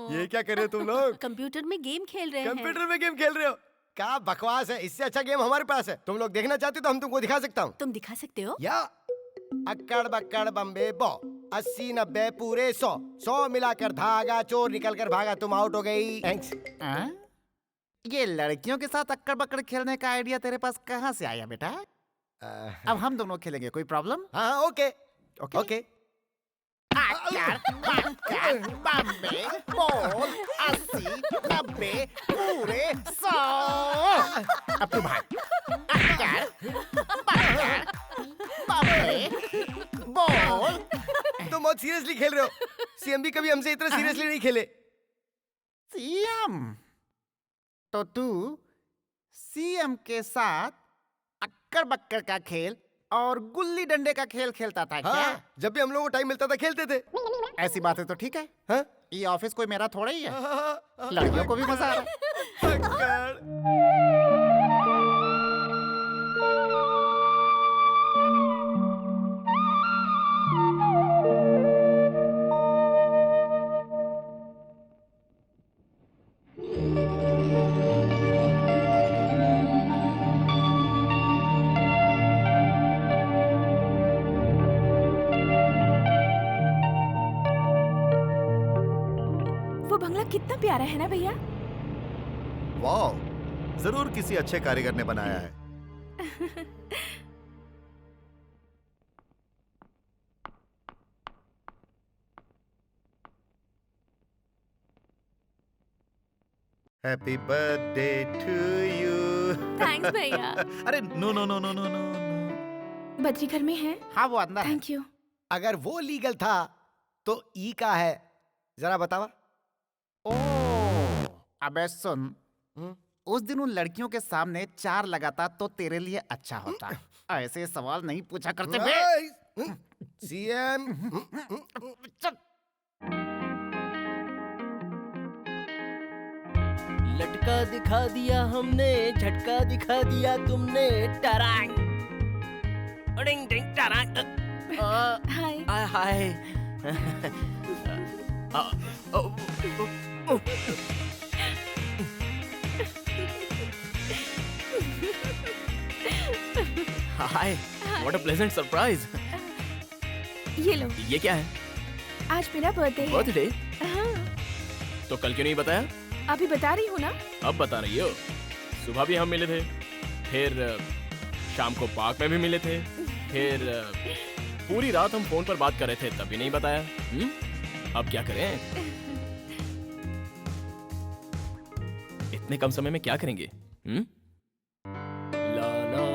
ये क्या कर रहे हो तुम लोग? कंप्यूटर में गेम खेल रहे हैं। कंप्यूटर में गेम खेल रहे हो? क्या बकवास है, इससे अच्छा गेम हमारे पास है। तुम लोग देखना चाहते हो तो हम तुमको दिखा सकता हूँ। तुम दिखा सकते हो? या अक्कड़ बक्कड़ बम्बे बो, 80 90 पूरे 100 मिलाकर धागा, चोर निकल कर भागा, तुम आउट हो गई। थैंक्स। ये लड़कियों के साथ अक्कड़ बक्कड़ खेलने का आइडिया तेरे पास कहाँ से आया बेटा? अब हम दोनों खेलेंगे, कोई प्रॉब्लम? हाँ ओके ओके। बम्बे बॉल 80 90 पूरे 100। अब तू भाग। बम्बे बॉल। तुम बहुत सीरियसली खेल रहे हो। सीएम भी कभी हमसे इतना सीरियसली नहीं खेले। सीएम? तो तू सीएम के साथ अक्कड़ बक्कड़ का खेल और गुल्ली डंडे का खेल खेलता था क्या? हाँ, जब भी हम लोगों को टाइम मिलता था खेलते थे। ऐसी बातें तो ठीक है। हाँ? ये ऑफिस कोई मेरा थोड़ा ही है। हाँ, लड़कियों को भी मजा आ रहा है। वो बंगला कितना प्यारा है ना भैया? वाह, जरूर किसी अच्छे कारीगर ने बनाया है। Happy birthday to you. Thanks भैया। अरे no no no no no no. Badri घर में है? हाँ वो अंदर है। Thank you. अगर वो लीगल था तो ई का है, जरा बतावा। अबे सुन, उस दिन उन लड़कियों के सामने 4 लगाता तो तेरे लिए अच्छा होता। ऐसे सवाल नहीं पूछा करते बे। सीएम लटका दिखा दिया हमने, झटका दिखा दिया तुमने। टरांग डिंग डिंग टरांग। हाय। हाय। हाय, व्हाट अ प्लेजेंट सरप्राइज। ये लो। ये क्या है? आज मेरा बर्थडे है। बर्थडे? हाँ। तो कल क्यों नहीं बताया? अभी बता रही हूँ ना। अब बता रही हो? सुबह भी हम मिले थे, फिर शाम को पार्क में भी मिले थे। फिर पूरी रात हम फोन पर बात कर रहे थे तब भी नहीं बताया। अब क्या करें? इतने कम समय में क्या करेंगे? ला ला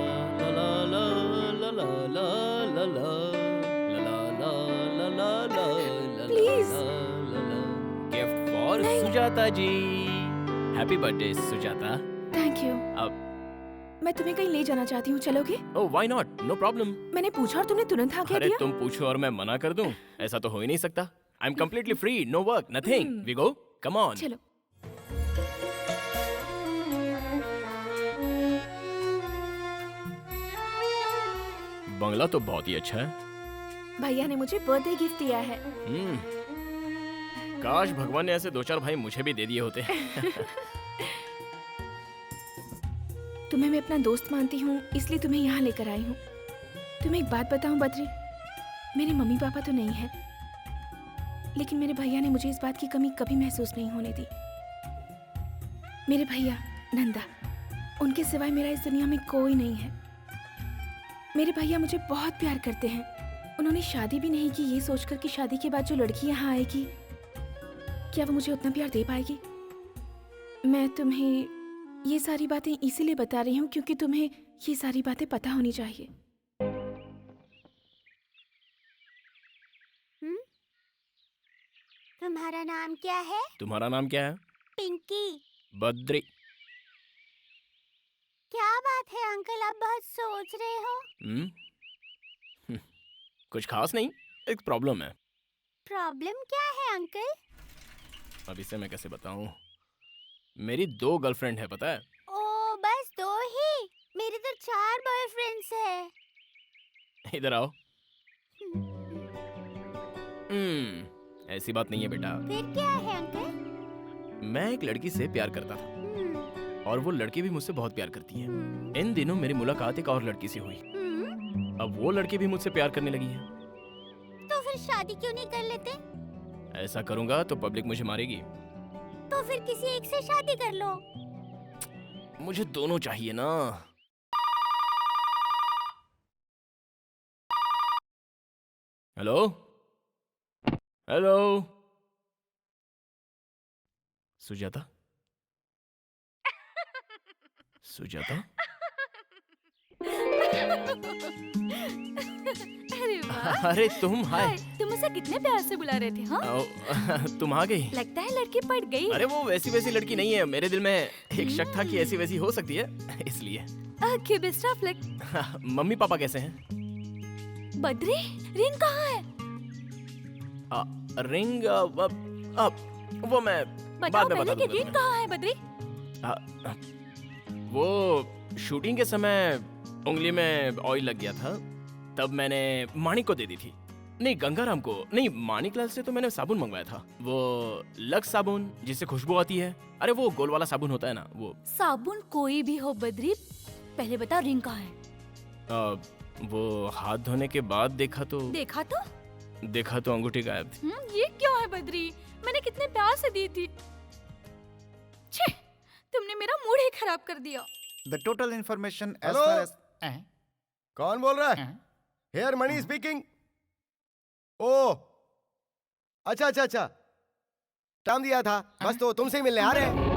ला ला ला ला ला ला ला ला ला ला। Please. Gift for Sujata ji. Happy birthday Sujata. Thank you. अब मैं तुम्हें कहीं ले जाना चाहती हूँ, चलोगे? Oh why not, no problem. मैंने पूछा और तुमने तुरंत हाँ कह अरे दिया। तुम पूछो और मैं मना कर दूं? ऐसा तो हो ही नहीं सकता। I am completely free, no work, nothing. We go, come on. चलो। बंगला तो बहुत ही अच्छा है। भैया ने मुझे बर्थडे गिफ्ट दिया है। काश भगवान ने ऐसे 2-4 भाई मुझे भी दे दिए होते। तुम्हें मैं अपना दोस्त मानती हूँ, इसलिए तुम्हें यहाँ लेकर आई हूँ। तुम्हें एक बात बताऊँ बद्री, मेरे मम्मी पापा तो नहीं है, लेकिन मेरे भैया ने मुझे इस बात की कमी कभी महसूस नहीं होने दी। मेरे भैया नंदा, उनके सिवाय मेरा इस दुनिया में कोई नहीं है। मेरे भैया मुझे बहुत प्यार करते हैं। उन्होंने शादी भी नहीं की ये सोचकर कि शादी के बाद जो लड़की यहाँ आएगी, क्या वो मुझे उतना प्यार दे पाएगी। मैं तुम्हें ये सारी बातें इसीलिए बता रही हूँ क्योंकि तुम्हें ये सारी बातें पता होनी चाहिए। तुम्हारा नाम क्या है? तुम्हारा नाम क्या है? पिंकी। बद्री। क्या बात है अंकल, आप बहुत सोच रहे हो? कुछ खास नहीं, एक प्रॉब्लम है। प्रॉब्लम क्या है अंकल? अब इसे मैं कैसे बताऊं? मेरी 2 गर्लफ्रेंड है, पता है? ओ बस 2 ही? मेरे तो 4 बॉयफ्रेंड्स हैं। इधर आओ। ऐसी बात नहीं है बेटा। फिर क्या है अंकल? मैं एक लड़की से प्यार करता था और वो लड़की भी मुझसे बहुत प्यार करती है। इन दिनों मेरी मुलाकात एक और लड़की से हुई। अब वो लड़की भी मुझसे प्यार करने लगी है। तो फिर शादी क्यों नहीं कर लेते? ऐसा करूंगा तो पब्लिक मुझे मारेगी। तो फिर किसी एक से शादी कर लो। मुझे दोनों चाहिए ना। Hello hello Sujata. सुजाता। अरे वाह। अरे तुम, हाय। तुम उसे कितने प्यार से बुला रहे थे? हाँ, तुम आ गई। लगता है लड़की पड़ गई। अरे वो वैसी लड़की नहीं है। मेरे दिल में एक शक था कि ऐसी वैसी हो सकती है, इसलिए। Okay, best of luck. Mummy papa कैसे हैं? बद्री, रिंग कहाँ है? रिंग वो मैं बताओ बाद में पहले बता कि दूंगा रिंग कहाँ है बद्री? वो शूटिंग के समय उंगली में ऑयल लग गया था, तब मैंने माणिक को दे दी थी। नहीं, गंगाराम को नहीं, माणिकलाल से तो मैंने साबुन मंगवाया था। वो लक्स साबुन, जिससे खुशबू आती है। अरे वो गोल वाला साबुन होता है ना, वो। साबुन कोई भी हो बद्री, पहले बताओ रिंग कहाँ है? वो हाथ धोने के बाद देखा तो अंगूठी गायब थी। ये क्यों है बद्री? मैंने कितने प्यार से दी थी। छे, तुमने मेरा मूड ही खराब कर दिया। The total information as Hello? far as कौन बोल रहा है? Hair money speaking. ओह, अच्छा। टाइम दिया था, बस तो तुमसे ही मिलने आ रहे हैं।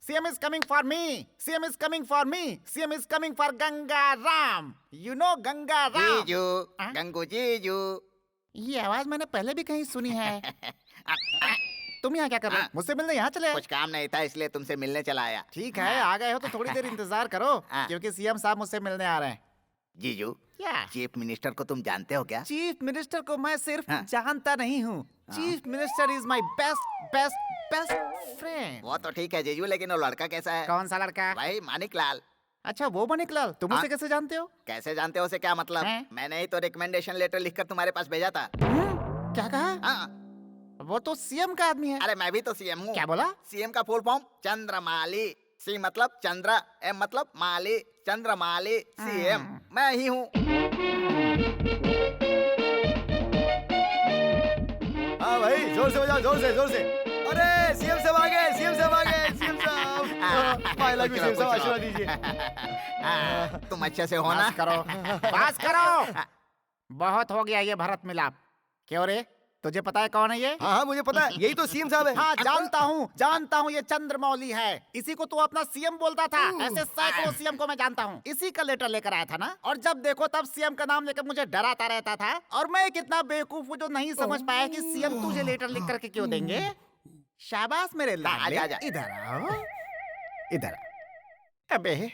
CM is coming for me. CM is coming for me. CM is coming for Gangaram. You know Gangaram. जीजू, गंगू जीजू। ये आवाज मैंने पहले भी कहीं सुनी है। तुम यहाँ क्या कर रहे हो? मुझसे मिलने यहाँ चले आए? कुछ काम नहीं था इसलिए तुमसे मिलने चला आया। ठीक है, आ गए हो तो थोड़ी देर इंतजार करो, क्योंकि सीएम साहब मुझसे मिलने आ रहे हैं। जीजू, क्या? चीफ मिनिस्टर को तुम जानते हो क्या? चीफ मिनिस्टर को मैं सिर्फ जानता नहीं हूँ। Chief minister is my best friend. वो तो ठीक है जीजू, लेकिन वो लड़का कैसा है? कौन सा लड़का? भाई मानिकलाल। अच्छा, वो मानिकलाल। तुम उसे कैसे जानते हो? कैसे जानते हो से क्या मतलब? मैंने ही तो रिकमेंडेशन लेटर लिखकर तुम्हारे पास भेजा था। क्या कहा? वो तो सीएम का आदमी है। अरे मैं भी तो सीएम हूँ। क्या बोला? सीएम का फुल फॉर्म चंद्रमाली। सी मतलब चंद्र, एम मतलब माली, चंद्रमाली सीएम मैं ही हूँ। हाँ भाई, जोर से बजाओ, जोर से। अरे सीएम साहब आ गए, सीएम साहब। लव यू सीएम साहब, आशीर्वाद दीजिए। तुम अच्छे से हो ना? बस करो, बस करो। बहुत हो गया ये भरत मिलाप। क्यों रे, तुझे पता है कौन है ये? हाँ, मुझे पता है, यही तो सीएम साहब है। हाँ, जानता हूँ ये चंद्रमौली है। इसी को तू अपना सीएम बोलता था। ऐसे सैकड़ों सीएम को मैं जानता हूँ। इसी का लेटर लेकर आया था ना, और जब देखो तब सीएम का नाम लेकर मुझे डराता रहता था। और मैं कितना बेवकूफ हूँ जो नहीं समझ पाया कि सीएम तुझे लेटर लिख करके क्यों देंगे। शाबाश मेरे लाल, इधर आओ, इधर आ। अबे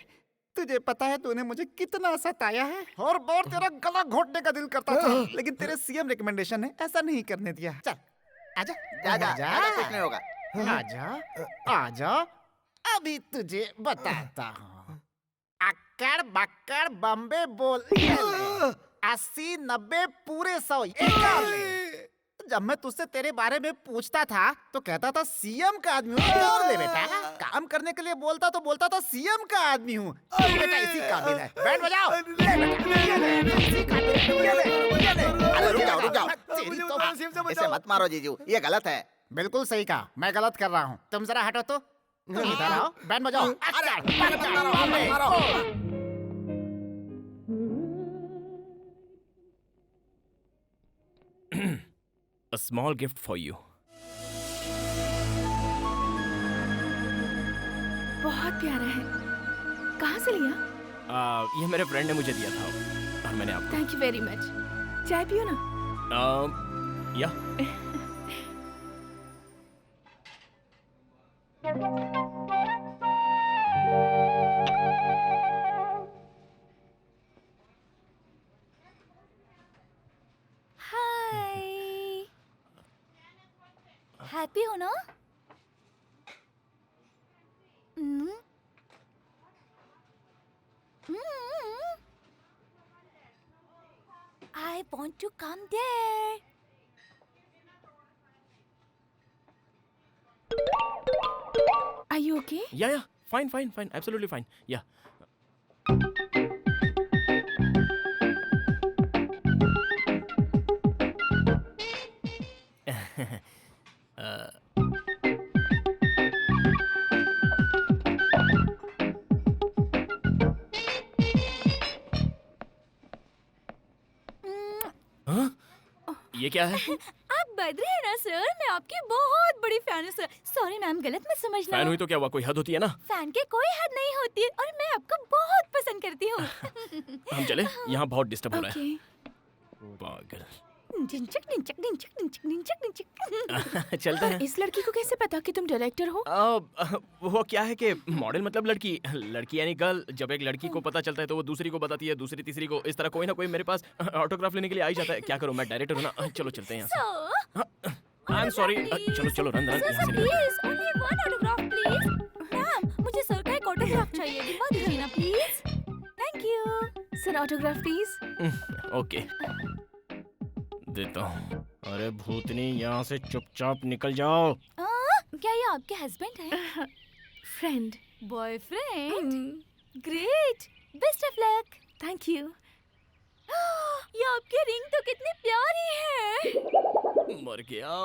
तुझे पता है तूने मुझे कितना सताया है, और तेरा गला घोटने का दिल करता था, लेकिन तेरे सीएम रिकमेंडेशन ने ऐसा नहीं करने दिया। चल आजा, आजा, कुछ नहीं होगा। आजा, अभी तुझे बताता हूँ। अक्कड़ बक्कड़ बम्बे बोल 80 90 पूरे 100। जब मैं तुझसे तेरे बारे में पूछता था तो कहता था सीएम का आदमी हूँ। और ले बेटा, काम करने के लिए बोलता था सीएम का आदमी हूँ। बेटा इसी काबिल है, बैंड बजाओ। अरे रुक जाओ, ऐसे मत मारो जीजू, ये गलत है। बिल्कुल सही कहा, मैं गलत कर रहा हूँ। तुम जरा हटो तो, तुम इधर आओ, बैंड बजाओ। A small gift for you. बहुत प्यारा है। कहाँ से लिया? ये मेरे फ्रेंड ने मुझे दिया था और मैंने आपको। Thank you very much. चाय पियो ना? या। हैप्पी हो ना? I want to come there. Are you okay? Yeah, fine, absolutely fine. Yeah. ये क्या है? आप बद्री है ना सर? मैं आपकी बहुत बड़ी फैन हूँ सर। सॉरी मैम, गलत मत समझना। फैन हुई तो क्या हुआ, कोई हद होती है ना। फैन के कोई हद नहीं होती है, और मैं आपको बहुत पसंद करती हूँ। हम चले, यहाँ बहुत डिस्टर्ब हो रहा है। पागल। चलते हैं। इस लड़की को कैसे पता कि तुम डायरेक्टर हो? वो क्या है कि मॉडल मतलब लड़की यानी गर्ल। जब एक लड़की को पता चलता है तो वो दूसरी को बताती है, दूसरी तीसरी को। इस तरह कोई ना कोई मेरे पास ऑटोग्राफ लेने के लिए आ ही जाता है। क्या करूं, मैं डायरेक्टर हूं ना। चलो चलते हैं यहाँ से। I am sorry. चलो रन यहाँ से please, only one autograph please. Ma'am, मुझे सर का एक ऑटोग्राफ चाहिए, दिलवा दीजिए ना please. Thank you sir, autograph please. Okay, देता हूँ। अरे भूतनी, यहाँ से चुपचाप निकल जाओ। क्या ये आपके हस्बैंड है? Friend. Boyfriend? Great, best of luck. Thank you. ये आपकी रिंग तो कितनी प्यारी है। मर गया।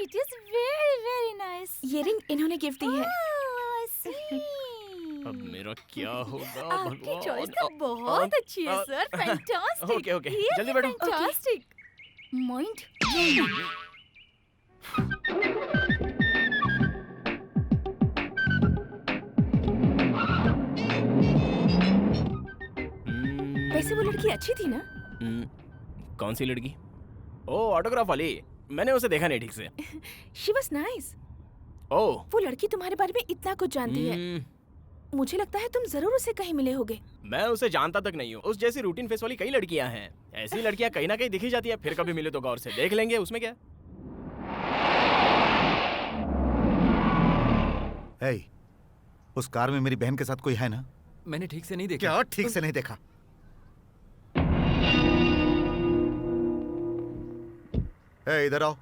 It is very very nice. ये रिंग इन्होंने गिफ्ट दी है। अब मेरा क्या होगा आपकी भगवान। चॉइस तो बहुत अच्छी है सर। फैंटास्टिक। ओके, जल्दी बैठो। फैंटास्टिक। माइंड। वैसे वो लड़की अच्छी थी ना? कौन सी लड़की? ओ, ऑटोग्राफ वाली। मैंने उसे देखा नहीं ठीक से। She was nice. ओह, वो लड़की तुम्हारे बारे में इतना कुछ जानती है। मुझे लगता है तुम जरूर उसे कहीं मिले होगे। मैं उसे जानता तक नहीं हूँ। उस जैसी रूटीन फेस वाली कई लड़कियां हैं। ऐसी लड़कियां कहीं ना कहीं दिखी जाती है। फिर कभी मिले तो गौर से देख लेंगे, उसमें क्या। hey, उस कार में मेरी बहन के साथ कोई है ना? मैंने ठीक से नहीं देखा। क्या ठीक से नहीं देखा? इधर आओ,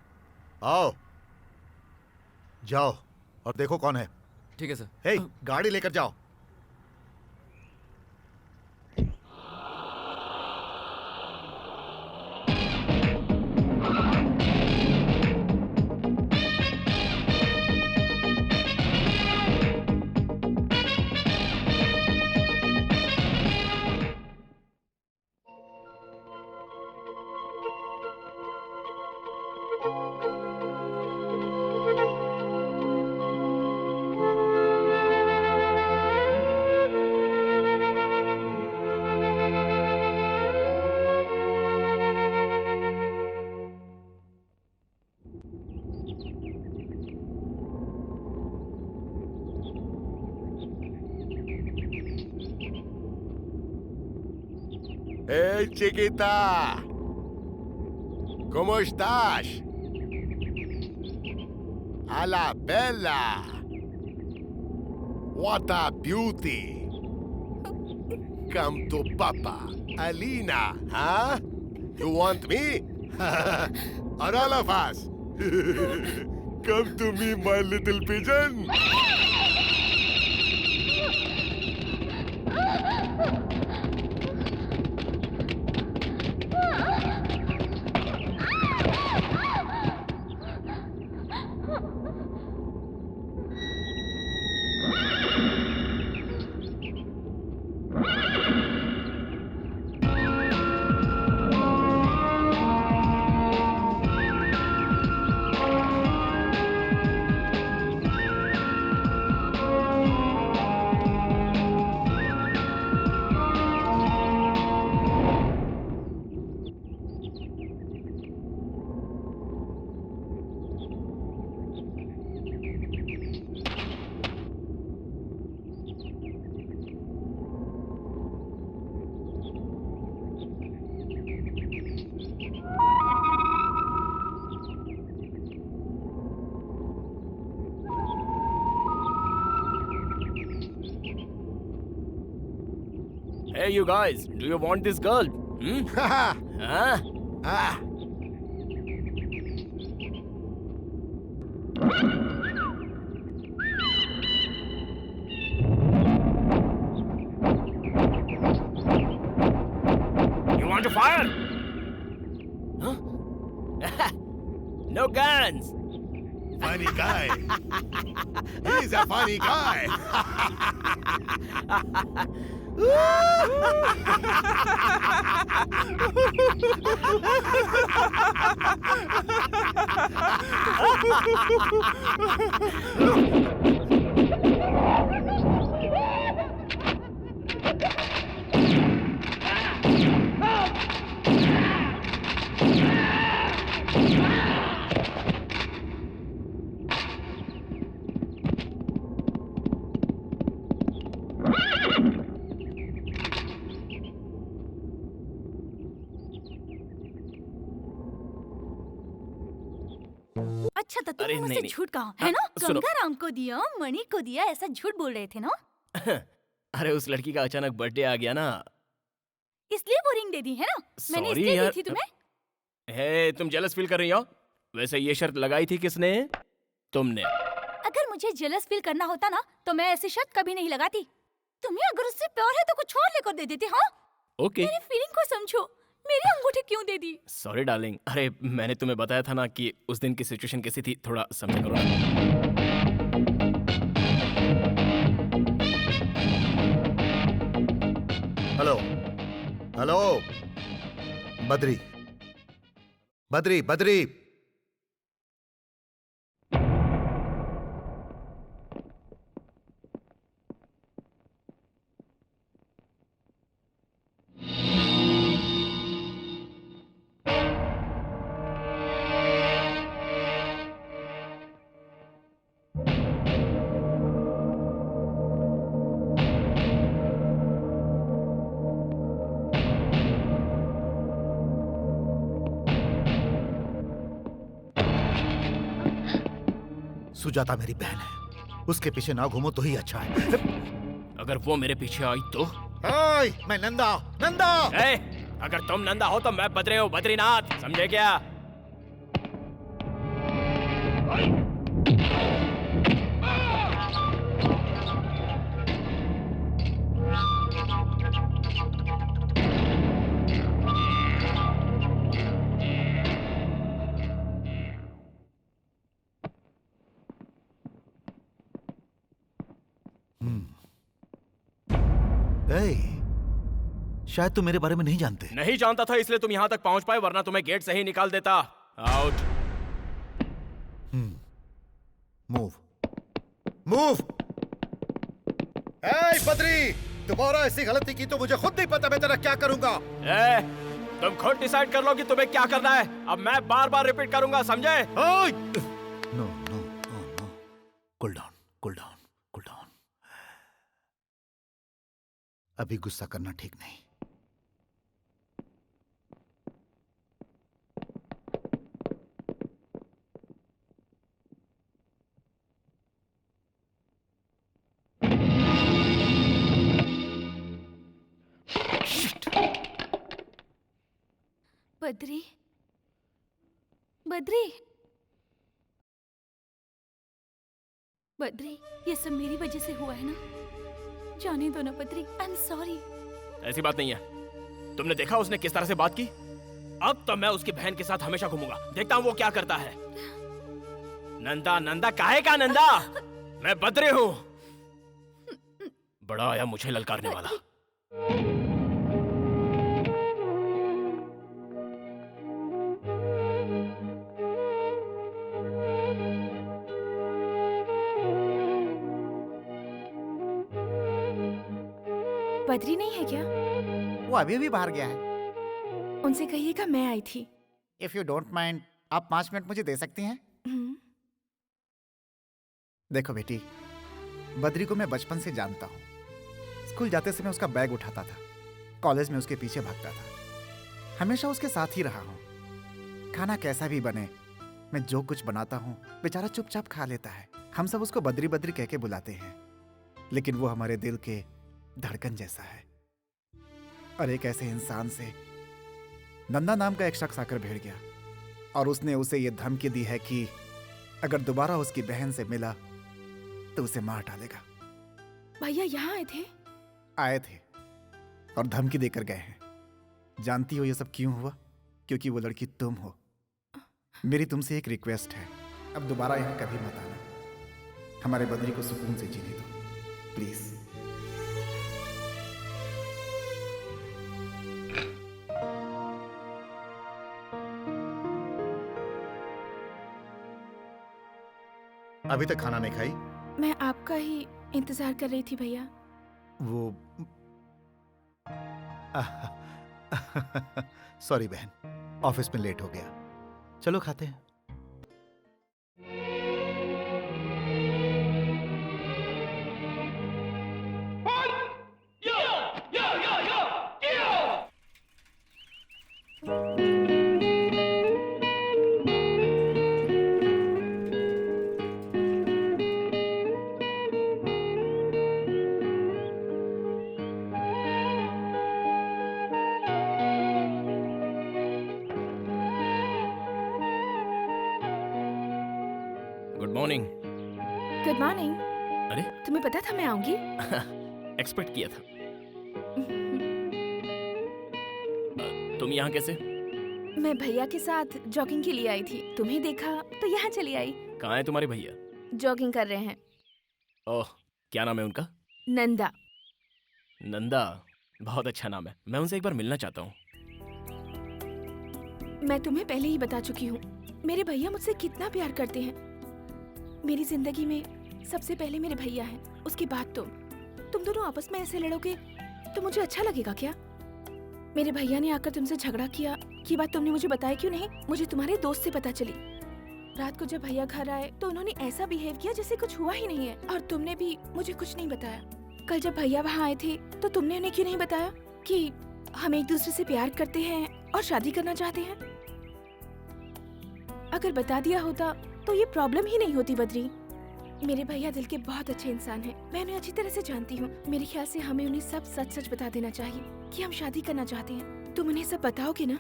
आओ, जाओ और देखो कौन है। ठीक है सर। हे, गाड़ी लेकर जाओ। Hey, chiquita. ¿Cómo estás? A la bella. What a beauty. Come to Papa. Alina, huh? You want me? Or all of us? Come to me, my little pigeon. Hey, you guys, do you want this girl? Hmm? Huh? Ah. You want to fire? Huh? No guns. Funny guy. He's a funny guy. अच्छा तो तुम अरे मुझसे नहीं, नहीं। झूठ कहा है ना? सुनो। गंगाराम को दिया, मणि को दिया, ऐसा झूठ बोल रहे थे ना? अरे उस लड़की का अचानक बर्थडे आ गया ना। इसलिए वो रिंग दे दी है ना? मैंने Sorry इसलिए यार। दी थी तुम्हें? हे, तुम जेलस फील कर रही हो? वैसे ये शर्त लगाई थी किसने? तुमने। अगर मुझे जेलस फील करना होता ना तो मैं ऐसी शर्त कभी नहीं लगाती। तुम्हें अगर उससे प्यार है तो कुछ और लेकर दे देती, हाँ? ओके। मेरी फीलिंग को समझो। मेरी अंगूठी क्यों दे दी? Sorry darling. अरे मैंने तुम्हें बताया था ना कि उस दिन की सिचुएशन कैसी थी, थोड़ा समझा करो ना। हेलो हेलो बद्री बद्री बद्री सुजाता मेरी बहन है, उसके पीछे ना घूमो तो ही अच्छा है। अगर वो मेरे पीछे आई तो? ओए, मैं नंदा नंदा। ए, अगर तुम नंदा हो तो मैं बद्री हूँ, बद्रीनाथ, समझे क्या? शायद तुम मेरे बारे में नहीं जानते। नहीं जानता था इसलिए तुम यहाँ तक पहुँच पाए, वरना तुम्हें गेट से ही निकाल देता। आउट। Move move. ए बद्री, दोबारा ऐसी गलती की तो मुझे खुद नहीं पता मैं तेरा क्या करूंगा। ए, तुम खुद डिसाइड कर लो कि तुम्हें क्या करना है। अब मैं बार बार रिपीट करूंगा, समझे? No no no no, cool down cool down cool down. अभी गुस्सा करना ठीक नहीं। बद्री, बद्री, बद्री, ये सब मेरी वजह से हुआ है ना? जाने दो ना बद्री, आई एम सॉरी। ऐसी बात नहीं है। तुमने देखा उसने किस तरह से बात की? अब तो मैं उसकी बहन के साथ हमेशा घूमूंगा, देखता हूँ वो क्या करता है। नंदा, नंदा काहे का नंदा? मैं बद्री हूँ। बड़ा आया मुझे ललकारने वाला। बद्री नहीं है क्या? वो अभी भी बाहर गया है। उनसे कहिएगा मैं आई थी। इफ यू डोंट माइंड, आप 5 मिनट मुझे दे सकती हैं? देखो बेटी, बद्री को मैं बचपन से जानता हूँ। स्कूल जाते समय उसका बैग उठाता था, कॉलेज में उसके पीछे भागता था, हमेशा उसके साथ ही रहा हूँ। खाना कैसा भी बने, मैं जो कुछ बनाता हूँ बेचारा चुपचाप खा लेता है। हम सब उसको बद्री बद्री कह के बुलाते हैं, लेकिन वो हमारे दिल के धड़कन जैसा है। और एक ऐसे इंसान से नंदा नाम का एक शख्स आकर भिड़ गया और उसने उसे ये धमकी दी है कि अगर दोबारा उसकी बहन से मिला तो उसे मार डालेगा। भैया यहाँ आए थे? आए थे और धमकी देकर गए हैं। जानती हो ये सब क्यों हुआ? क्योंकि वो लड़की तुम हो। मेरी तुमसे एक रिक्वेस्ट है, अब दोबारा यहाँ कभी मत आना। हमारे बद्री को सुकून से जीने दो प्लीज। अभी तक खाना नहीं खाई? मैं आपका ही इंतजार कर रही थी भैया। वो सॉरी बहन, ऑफिस में लेट हो गया। चलो खाते हैं। Good morning. Good morning. अरे तुम्हें पता था मैं आऊंगी? एक्सपेक्ट किया था। तुम यहाँ कैसे? मैं भैया के साथ जॉगिंग के लिए आई थी, तुम्हें देखा तो यहाँ चली आई। कहाँ है तुम्हारे भैया? जॉगिंग कर रहे हैं। ओह, क्या नाम है उनका? नंदा। नंदा, बहुत अच्छा नाम है। मैं उनसे एक बार मिलना चाहता हूँ। मैं तुम्हें पहले ही बता चुकी हूँ, मेरे भैया मुझसे कितना प्यार करते हैं। मेरी जिंदगी में सबसे पहले मेरे भैया हैं, उसके बाद तुम दोनों आपस में ऐसे लड़ोगे तो मुझे अच्छा लगेगा क्या? मेरे भैया ने आकर तुमसे झगड़ा किया, ये बात तुमने मुझे बताया क्यों नहीं? मुझे तुम्हारे दोस्त से पता चली। रात को जब भैया घर आए तो उन्होंने ऐसा बिहेव किया जैसे कुछ हुआ ही नहीं है, और तुमने भी मुझे कुछ नहीं बताया। कल जब भैया वहाँ आए थे तो तुमने उन्हें क्यों नहीं बताया कि हम एक दूसरे से प्यार करते हैं और शादी करना चाहते हैं? अगर बता दिया होता तो ये प्रॉब्लम ही नहीं होती बद्री। मेरे भैया दिल के बहुत अच्छे इंसान हैं, मैं उन्हें अच्छी तरह से जानती हूँ। मेरे ख्याल से हमें उन्हें सब सच सच बता देना चाहिए कि हम शादी करना चाहते हैं। तुम उन्हें सब बताओगे ना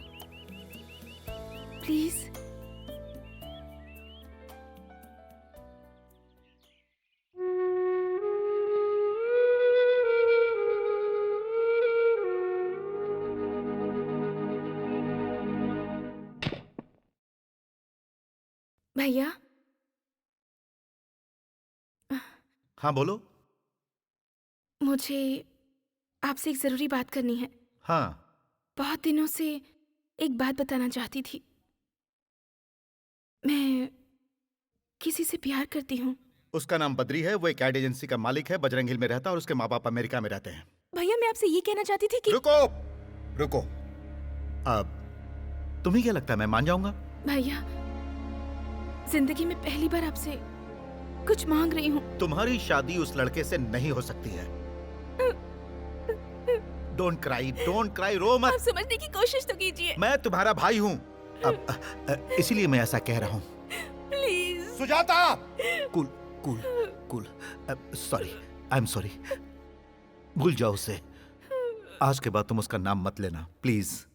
प्लीज? भैया। हाँ बोलो। मुझे आपसे एक जरूरी बात करनी है। हाँ। बहुत दिनों से एक बात बताना चाहती थी। मैं किसी से प्यार करती हूँ। उसका नाम बद्री है, वो एक एड एजेंसी का मालिक है, बजरंग हिल में रहता है और उसके माँ बाप अमेरिका में रहते हैं। भैया मैं आपसे ये कहना चाहती थी कि रुको। अब तुम्हें क्या लगता है मैं मान जाऊंगा? भैया जिंदगी में पहली बार आपसे कुछ मांग रही हूँ। तुम्हारी शादी उस लड़के से नहीं हो सकती है। डोंट क्राई, रो मत। आप समझने की कोशिश तो कीजिए। मैं तुम्हारा भाई हूँ, अब इसीलिए मैं ऐसा कह रहा हूँ। Please Sujata. Cool. Sorry, I am sorry. भूल जाओ उसे। आज के बाद तुम उसका नाम मत लेना प्लीज।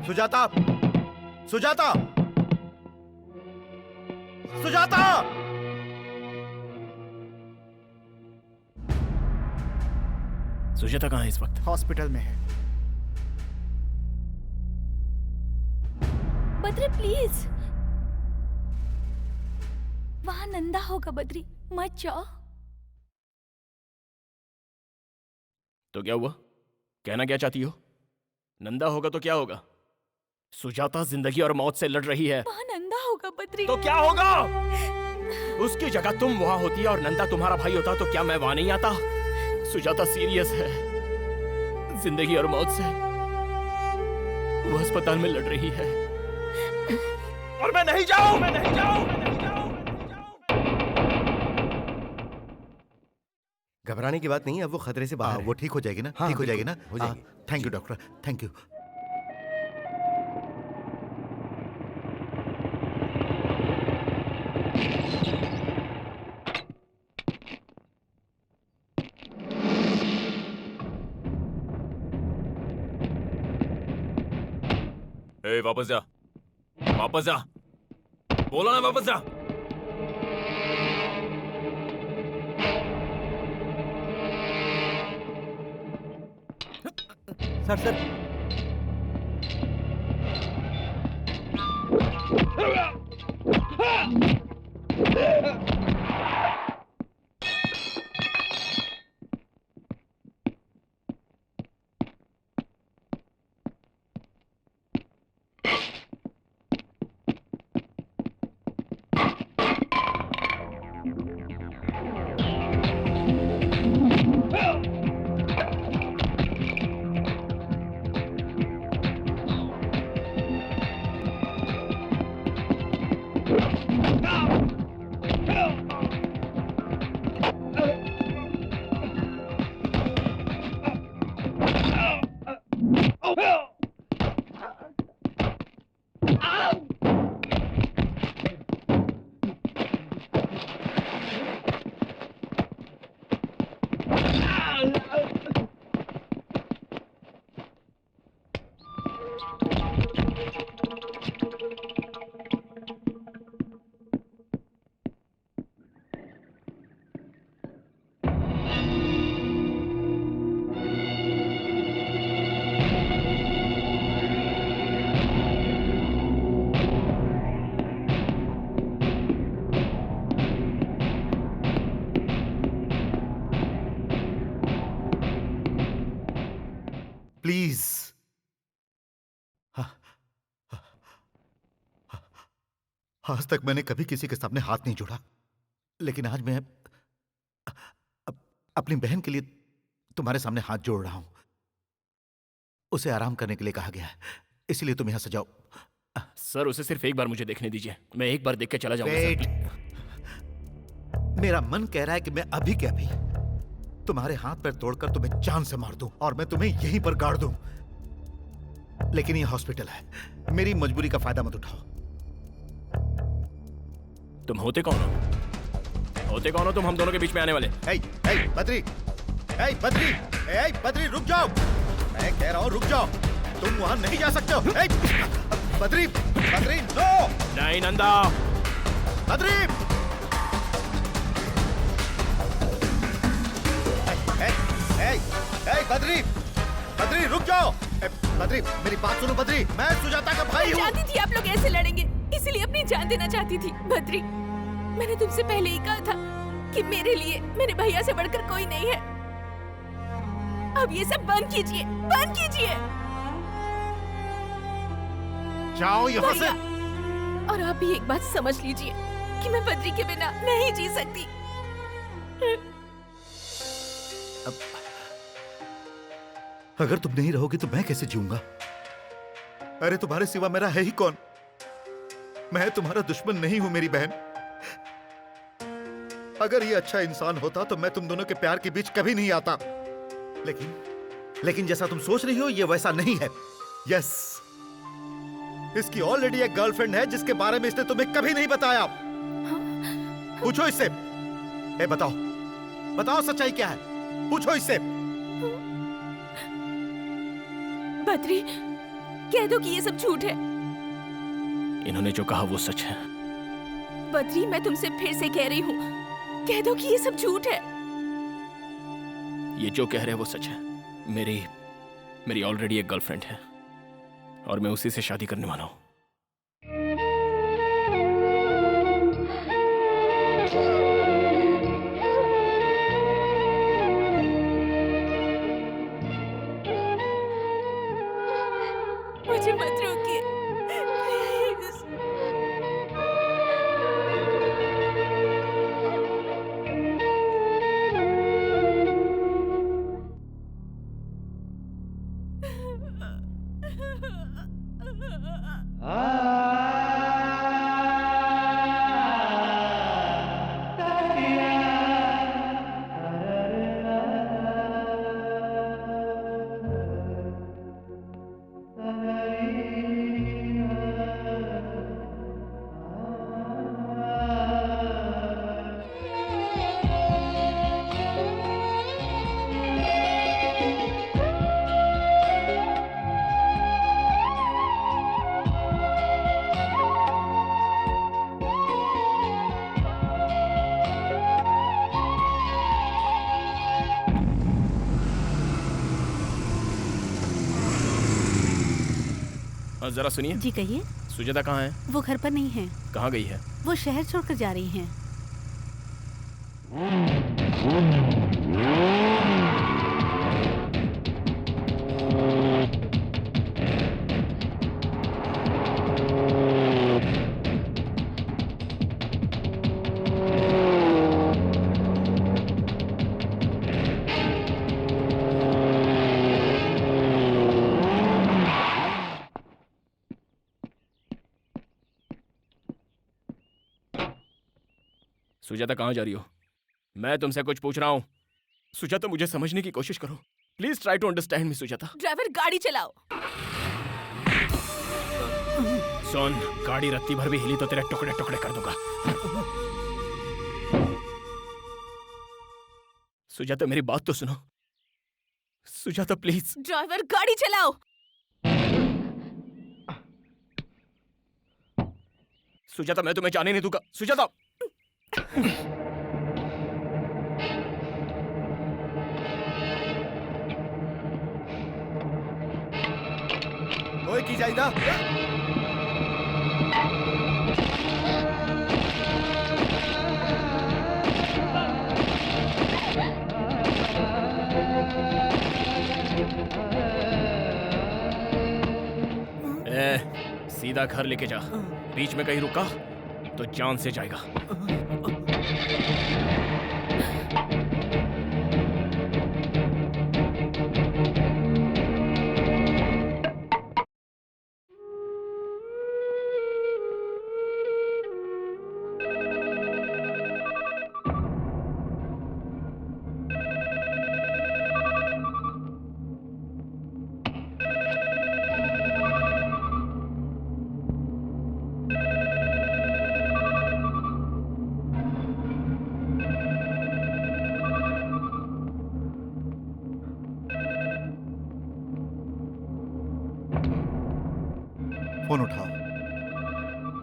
सुजाता, सुजाता, सुजाता। सुजाता कहाँ है इस वक्त? हॉस्पिटल में है। बद्री प्लीज, वहां नंदा होगा। बद्री मत जाओ। तो क्या हुआ? कहना क्या चाहती हो? नंदा होगा तो क्या होगा? सुजाता जिंदगी और मौत से लड़ रही है। वहां नंदा होगा बद्री। तो क्या होगा? उसकी जगह तुम वहां होती और नंदा तुम्हारा भाई होता तो क्या मैं वहां नहीं आता? सुजाता सीरियस है, जिंदगी और मौत से। वो अस्पताल में लड़ रही है और मैं नहीं जाऊं, मैं नहीं जाऊं, मैं नहीं जाऊं। घबराने की बात नहीं है, अब वो खतरे से बाहर है। वो ठीक हो जाएगी ना? हाँ, ठीक हो जाएगी ना? हो जाएगी। Thank you doctor, thank you. ए, वापस जा, वापस जा, बोला ना वापस जा। Sir sir, please. आज तक मैंने कभी किसी के सामने हाथ नहीं जोड़ा, लेकिन आज मैं अपनी बहन के लिए तुम्हारे सामने हाथ जोड़ रहा हूं। उसे आराम करने के लिए कहा गया है, इसलिए तुम यहां से जाओ। सर, उसे सिर्फ एक बार मुझे देखने दीजिए, मैं एक बार देख के चला जाऊंगा। वेट। मेरा मन कह रहा है कि मैं अभी के अभी तुम्हारे हाथ पैर तोड़कर तुम्हें जान से मार दूं और मैं तुम्हें यहीं पर गाड़ दूं, लेकिन ये हॉस्पिटल है, मेरी मजबूरी का फायदा मत उठाओ। तुम होते कौन हो? होते कौन हो तुम हम दोनों के बीच में आने वाले? बद्री, बद्री, बद्री रुक जाओ, मैं कह रहा हूं रुक जाओ, तुम वहां नहीं जा सकते हो। बद्री, बद्री, नो। नहीं नंदा। बद्री, बद्री, बद्री रुक जाओ। बद्री मेरी बात सुनो। बद्री, मैं सुजाता का भाई हूँ। मैं जानती थी आप लोग ऐसे लड़ेंगे, इसलिए अपनी जान देना चाहती थी। बद्री, मैंने तुमसे पहले ही कहा था कि मेरे लिए मेरे भैया से बढ़कर कोई नहीं है। अब ये सब बंद कीजिए, बंद कीजिए। जाओ यहाँ से। और आप भी एक बात समझ लीजिए कि मैं बद्री के बिना नहीं जी सकती। अगर तुम नहीं रहोगी तो मैं कैसे जीऊंगा? अरे तुम्हारे सिवा मेरा है ही कौन? मैं तुम्हारा दुश्मन नहीं हूं मेरी बहन। अगर ये अच्छा इंसान होता तो मैं तुम दोनों के प्यार के बीच कभी नहीं आता, लेकिन जैसा तुम सोच रही हो ये वैसा नहीं है। यस, इसकी ऑलरेडी एक गर्लफ्रेंड है जिसके बारे में इसने तुम्हें कभी नहीं बताया। पूछो इससे। बताओ, बताओ सच्चाई क्या है? पूछो इससे। बद्री, कह दो कि ये सब झूठ है। इन्होंने जो कहा वो सच है। बद्री, मैं तुमसे फिर से कह रही हूँ, कह दो कि ये सब झूठ है। ये जो कह रहे हैं वो सच है। मेरी ऑलरेडी एक गर्लफ्रेंड है और मैं उसी से शादी करने वाला हूँ। मुझे मत रोकिए, प्लीज। जरा सुनिए। जी कहिए। सुजाता कहाँ है? वो घर पर नहीं है। कहाँ गई है? वो शहर छोड़कर जा रही हैं। सुजाता कहाँ जा रही हो? मैं तुमसे कुछ पूछ रहा हूँ। सुजाता मुझे समझने की कोशिश करो। Please try to understand me Sujata. Driver, गाड़ी चलाओ। सुन, गाड़ी रत्ती भर भी हिली तो तेरे टुकड़े टुकड़े कर दूंगा। सुजाता मेरी बात तो सुनो। सुजाता प्लीज। ड्राइवर, गाड़ी चलाओ। सुजाता मैं तुम्हें जाने नहीं दूंगा। सुजाता। ओए की जाइदा। सीधा घर लेके जा। बीच में कहीं रुका तो जान से जाएगा। फोन उठाओ,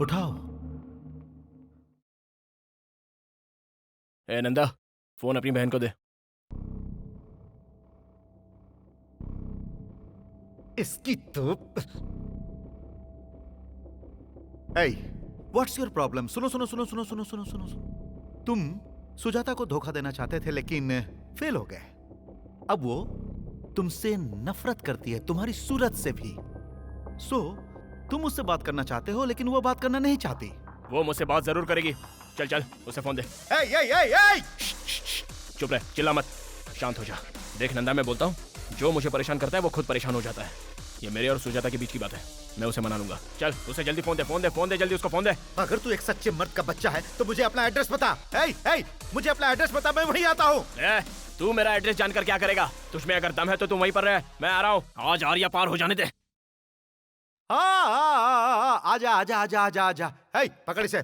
उठाओ। ए नंदा, फोन अपनी बहन को दे। इसकी तो व्हाट्स योर प्रॉब्लम? सुनो सुनो सुनो सुनो सुनो सुनो सुनो सुनो। तुम सुजाता को धोखा देना चाहते थे लेकिन फेल हो गए। अब वो तुमसे नफरत करती है, तुम्हारी सूरत से भी। तुम उससे बात करना चाहते हो लेकिन वो बात करना नहीं चाहती। वो मुझसे बात जरूर करेगी। चल चल उसे फोन दे। चुप रह, चिल्ला मत, शांत हो जा। देख नंदा, मैं बोलता हूँ, जो मुझे परेशान करता है वो खुद परेशान हो जाता है। ये मेरे और सुजाता के बीच की बात है, मैं उसे मना लूंगा। चल उसे जल्दी फोन दे, फोन दे, फोन दे, जल्दी उसको फोन दे। अगर तू एक सच्चे मर्द का बच्चा है तो मुझे अपना एड्रेस बता। मुझे अपना एड्रेस बता, मैं वहीं आता हूँ। तू मेरा एड्रेस जानकर क्या करेगा? तुझमें अगर दम है तो तू वहीं पर रह, मैं आ रहा हूँ। आज आर्या पार हो जाने दे। आजा आजा आजा आजा आजा। पकड़ इसे।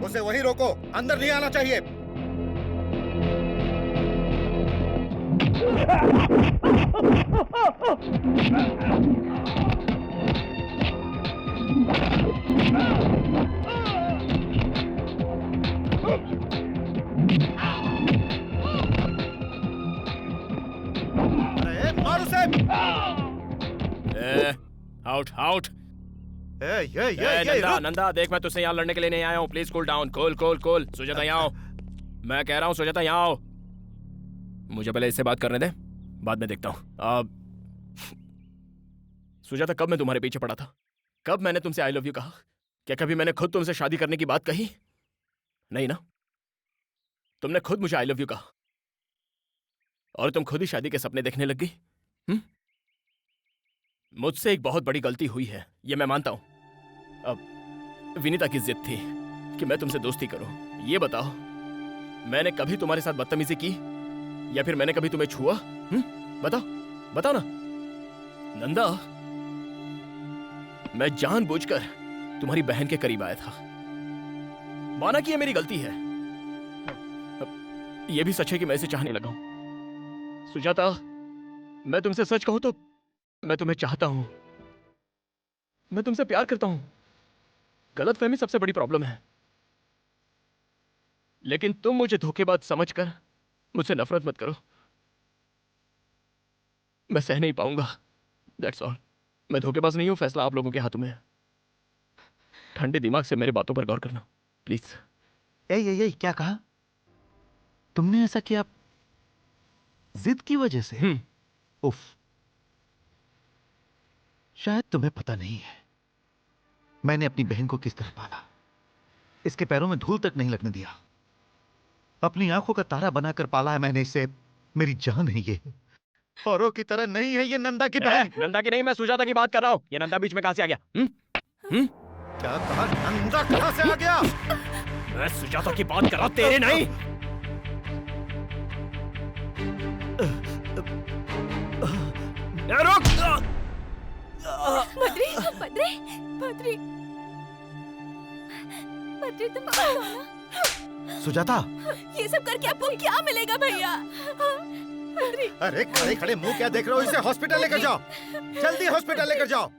उसे वहीं रोको, अंदर नहीं आना चाहिए। अरे मार उसे। Out out. नंदा नंदा देख, मैं तुझसे यहाँ लड़ने के लिए नहीं आया हूँ। Please cool down. Cool. Sujata यहाँ आओ। मैं कह रहा हूँ सुजाता यहाँ आओ। मुझे पहले इससे बात करने दे, बाद में देखता हूँ। सुजाता, कब मैं तुम्हारे पीछे पड़ा था? कब मैंने तुमसे आई लव यू कहा? क्या कभी मैंने खुद तुमसे शादी करने की बात कही? नहीं ना? तुमने खुद मुझे आई लव यू कहा और तुम खुद ही शादी के सपने देखने लग गई। मुझसे एक बहुत बड़ी गलती हुई है, ये मैं मानता हूं। अब विनीता की जिद थी कि मैं तुमसे दोस्ती करूं। ये बताओ, मैंने कभी तुम्हारे साथ बदतमीजी की या फिर मैंने कभी तुम्हें छुआ? बताओ ना। नंदा, मैं जानबूझकर तुम्हारी बहन के करीब आया था। माना कि ये मेरी गलती है। ये भी सच है कि मैं इसे चाहने लगा हूं। सुजाता, मैं तुमसे सच कहूं तो मैं तुम्हें चाहता हूं। मैं तुमसे प्यार करता हूं। गलतफहमी सबसे बड़ी प्रॉब्लम है। लेकिन तुम मुझे धोखेबाज समझकर मुझसे नफरत मत करो। मैं सह नहीं पाऊंगा। That's all. मैं धोखेबाज नहीं हूं, फैसला आप लोगों के हाथों में है। ठंडे दिमाग से मेरे बातों पर गौर करना प्लीज। ए, क्या कहा तुमने? ऐसा किया जिद की वजह से? उफ, शायद तुम्हें पता नहीं है मैंने अपनी बहन को किस तरह पाला। इसके पैरों में धूल तक नहीं लगने दिया। अपनी आंखों का तारा बनाकर पाला है मैंने इसे। मेरी जान है ये, औरों की तरह नहीं है ये। नंदा की बहन। नंदा की नहीं, मैं सुजाता की बात कर रहा हूं। ये नंदा बीच में कहां से आ गया? क्या कहा? नंदा कहां से आ गया? मैं सुजाता की बात कर रहा, तेरे नहीं। रुक। बद्री, तुम बताओ ना। सुजाता, ये सब करके आपको क्या मिलेगा भैया? बद्री। अरे खड़े खड़े मुंह क्या देख रहे हो? इसे हॉस्पिटल लेकर जाओ, जल्दी हॉस्पिटल लेकर जाओ।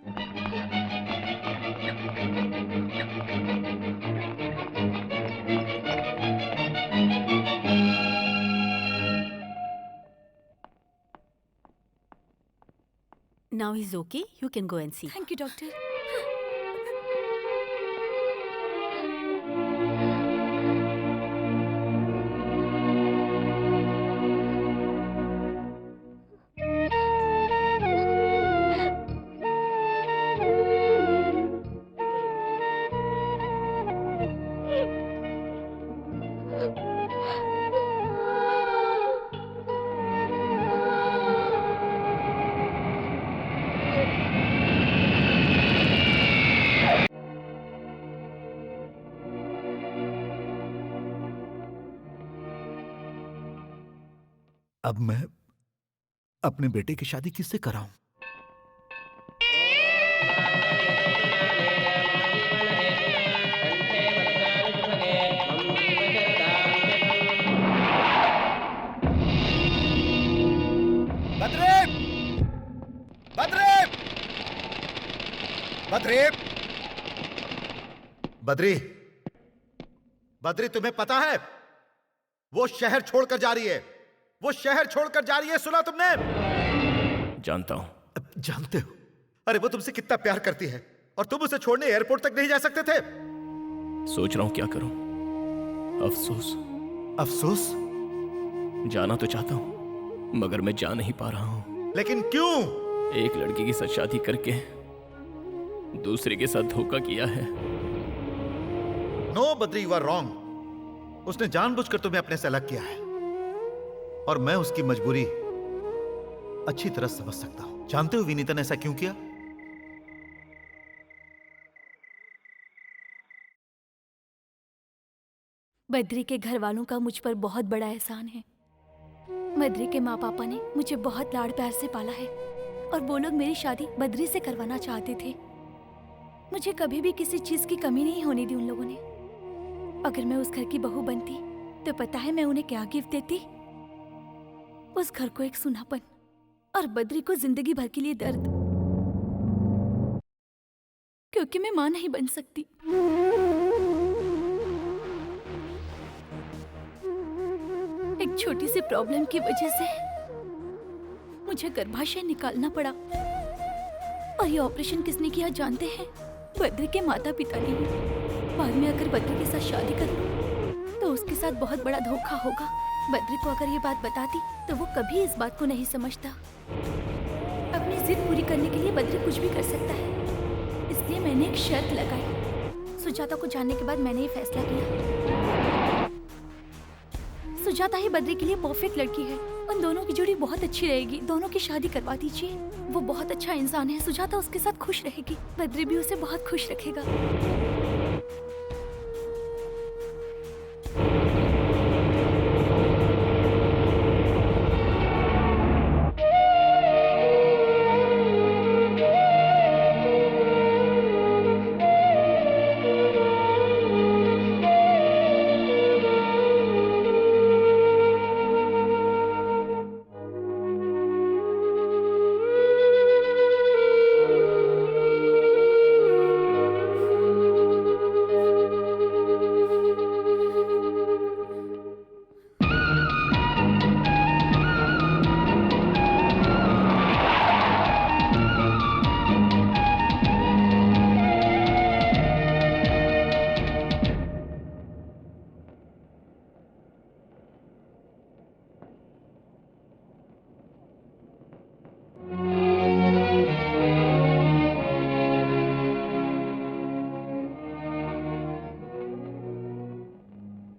Now he's okay. You can go and see. Thank you, doctor. अब मैं अपने बेटे की शादी किससे कराऊं? बद्री, तुम्हें पता है वो शहर छोड़कर जा रही है। वो शहर छोड़कर जा रही है, सुना तुमने? जानता हूं। जानते हो? अरे वो तुमसे कितना प्यार करती है और तुम उसे छोड़ने एयरपोर्ट तक नहीं जा सकते थे। सोच रहा हूं क्या करूं। अफसोस? जाना तो चाहता हूं मगर मैं जा नहीं पा रहा हूं। लेकिन क्यों? एक लड़की के साथ शादी करके दूसरे के साथ धोखा किया है। No Badri, you are wrong. उसने जानबूझकर तुम्हें अपने से अलग किया है और मैं उसकी मजबूरी अच्छी तरह समझ सकता हूं। जानते हो विनीता ने ऐसा क्यों किया? बद्री के घर वालों का मुझ पर बहुत बड़ा एहसान है। बद्री के माँ पापा ने मुझे बहुत लाड़ प्यार से पाला है और वो लोग मेरी शादी बद्री से करवाना चाहते थे। मुझे कभी भी किसी चीज की कमी नहीं होने दी उन लोगों ने। अगर मैं उस घर की बहू बनती तो पता है मैं उन्हें क्या गिफ्ट देती? उस घर को एक सूनापन और बद्री को जिंदगी भर के लिए दर्द, क्योंकि मैं मां नहीं बन सकती। एक छोटी सी प्रॉब्लम की वजह से मुझे गर्भाशय निकालना पड़ा। और ये ऑपरेशन किसने किया जानते हैं? बद्री के माता पिता ने। बाद में अगर बद्री के साथ शादी करूं तो उसके साथ बहुत बड़ा धोखा होगा। बद्री को अगर ये बात बताती तो वो कभी इस बात को नहीं समझता। अपनी जिद पूरी करने के लिए बद्री कुछ भी कर सकता है, इसलिए मैंने एक शर्त लगाई। सुजाता को जानने के बाद मैंने ये फैसला किया, सुजाता ही बद्री के लिए परफेक्ट लड़की है। उन दोनों की जोड़ी बहुत अच्छी रहेगी। दोनों की शादी करवा दीजिए। वो बहुत अच्छा इंसान है। सुजाता उसके साथ खुश रहेगी, बद्री भी उसे बहुत खुश रखेगा।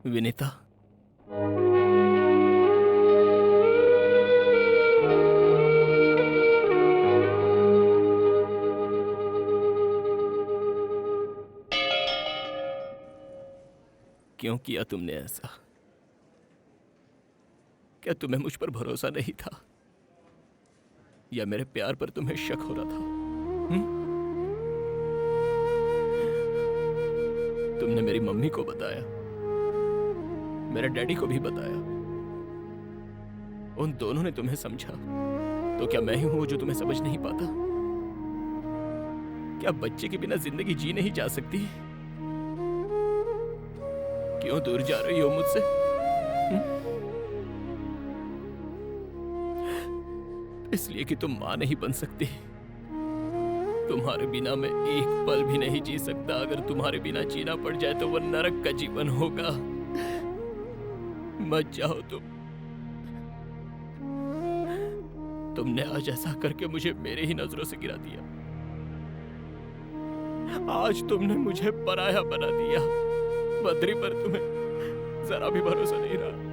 विनीता, क्यों किया तुमने ऐसा? क्या तुम्हें मुझ पर भरोसा नहीं था, या मेरे प्यार पर तुम्हें शक हो रहा था? तुमने मेरी मम्मी को बताया, मेरे डैडी को भी बताया। उन दोनों ने तुम्हें समझा, तो क्या मैं ही हूं जो तुम्हें समझ नहीं पाता? क्या बच्चे के बिना जिंदगी जी नहीं जा सकती? क्यों दूर जा रही हो मुझसे? इसलिए कि तुम मां नहीं बन सकती। तुम्हारे बिना मैं एक पल भी नहीं जी सकता। अगर तुम्हारे बिना जीना पड़ जाए तो वो नरक का जीवन होगा। मत जाओ तुमने आज ऐसा करके मुझे मेरे ही नजरों से गिरा दिया। आज तुमने मुझे पराया बना दिया। बद्री पर तुम्हें जरा भी भरोसा नहीं रहा।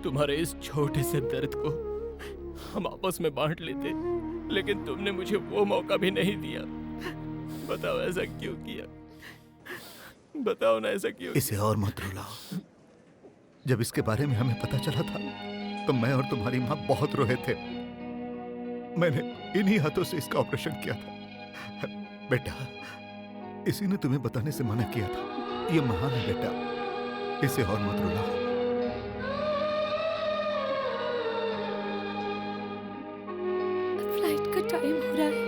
तुम्हारे इस छोटे से दर्द को हम आपस में बांट लेते, लेकिन तुमने मुझे वो मौका भी नहीं दिया। बताओ ऐसा क्यों किया? बताओ ना ऐसा क्यों? इसे और मत रुलाओ। जब इसके बारे में हमें पता चला था तो मैं और तुम्हारी माँ बहुत रोए थे। मैंने इन्हीं हाथों से इसका ऑपरेशन किया था। बेटा, इसी ने तुम्हें बताने से मना किया था। ये महान है बेटा, इसे और मत रुलाओ। फ्लाइट का टाइम हो रहा है।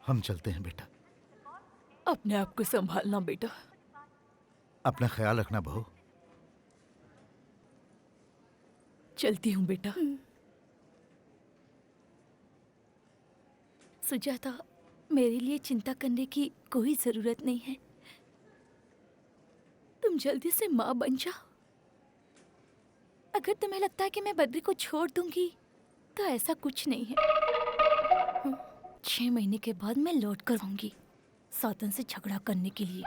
हम चलते हैं बेटा। अपने आप को संभालना बेटा। अपना ख्याल रखना बहू। चलती हूँ बेटा। सुजाता, मेरे लिए चिंता करने की कोई जरूरत नहीं है। तुम जल्दी से माँ बन जाओ। अगर तुम्हें लगता है कि मैं बद्री को छोड़ दूंगी तो ऐसा कुछ नहीं है। 6 महीने के बाद मैं लौट कर आऊंगी सातन से झगड़ा करने के लिए।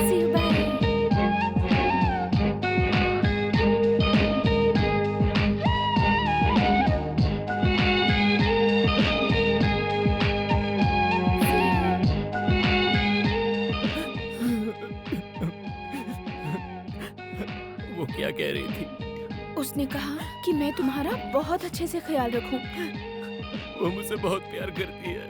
See you, bye. वो क्या कह रही थी? उसने कहा कि मैं तुम्हारा बहुत अच्छे से ख्याल रखूं। वो मुझसे बहुत प्यार करती है।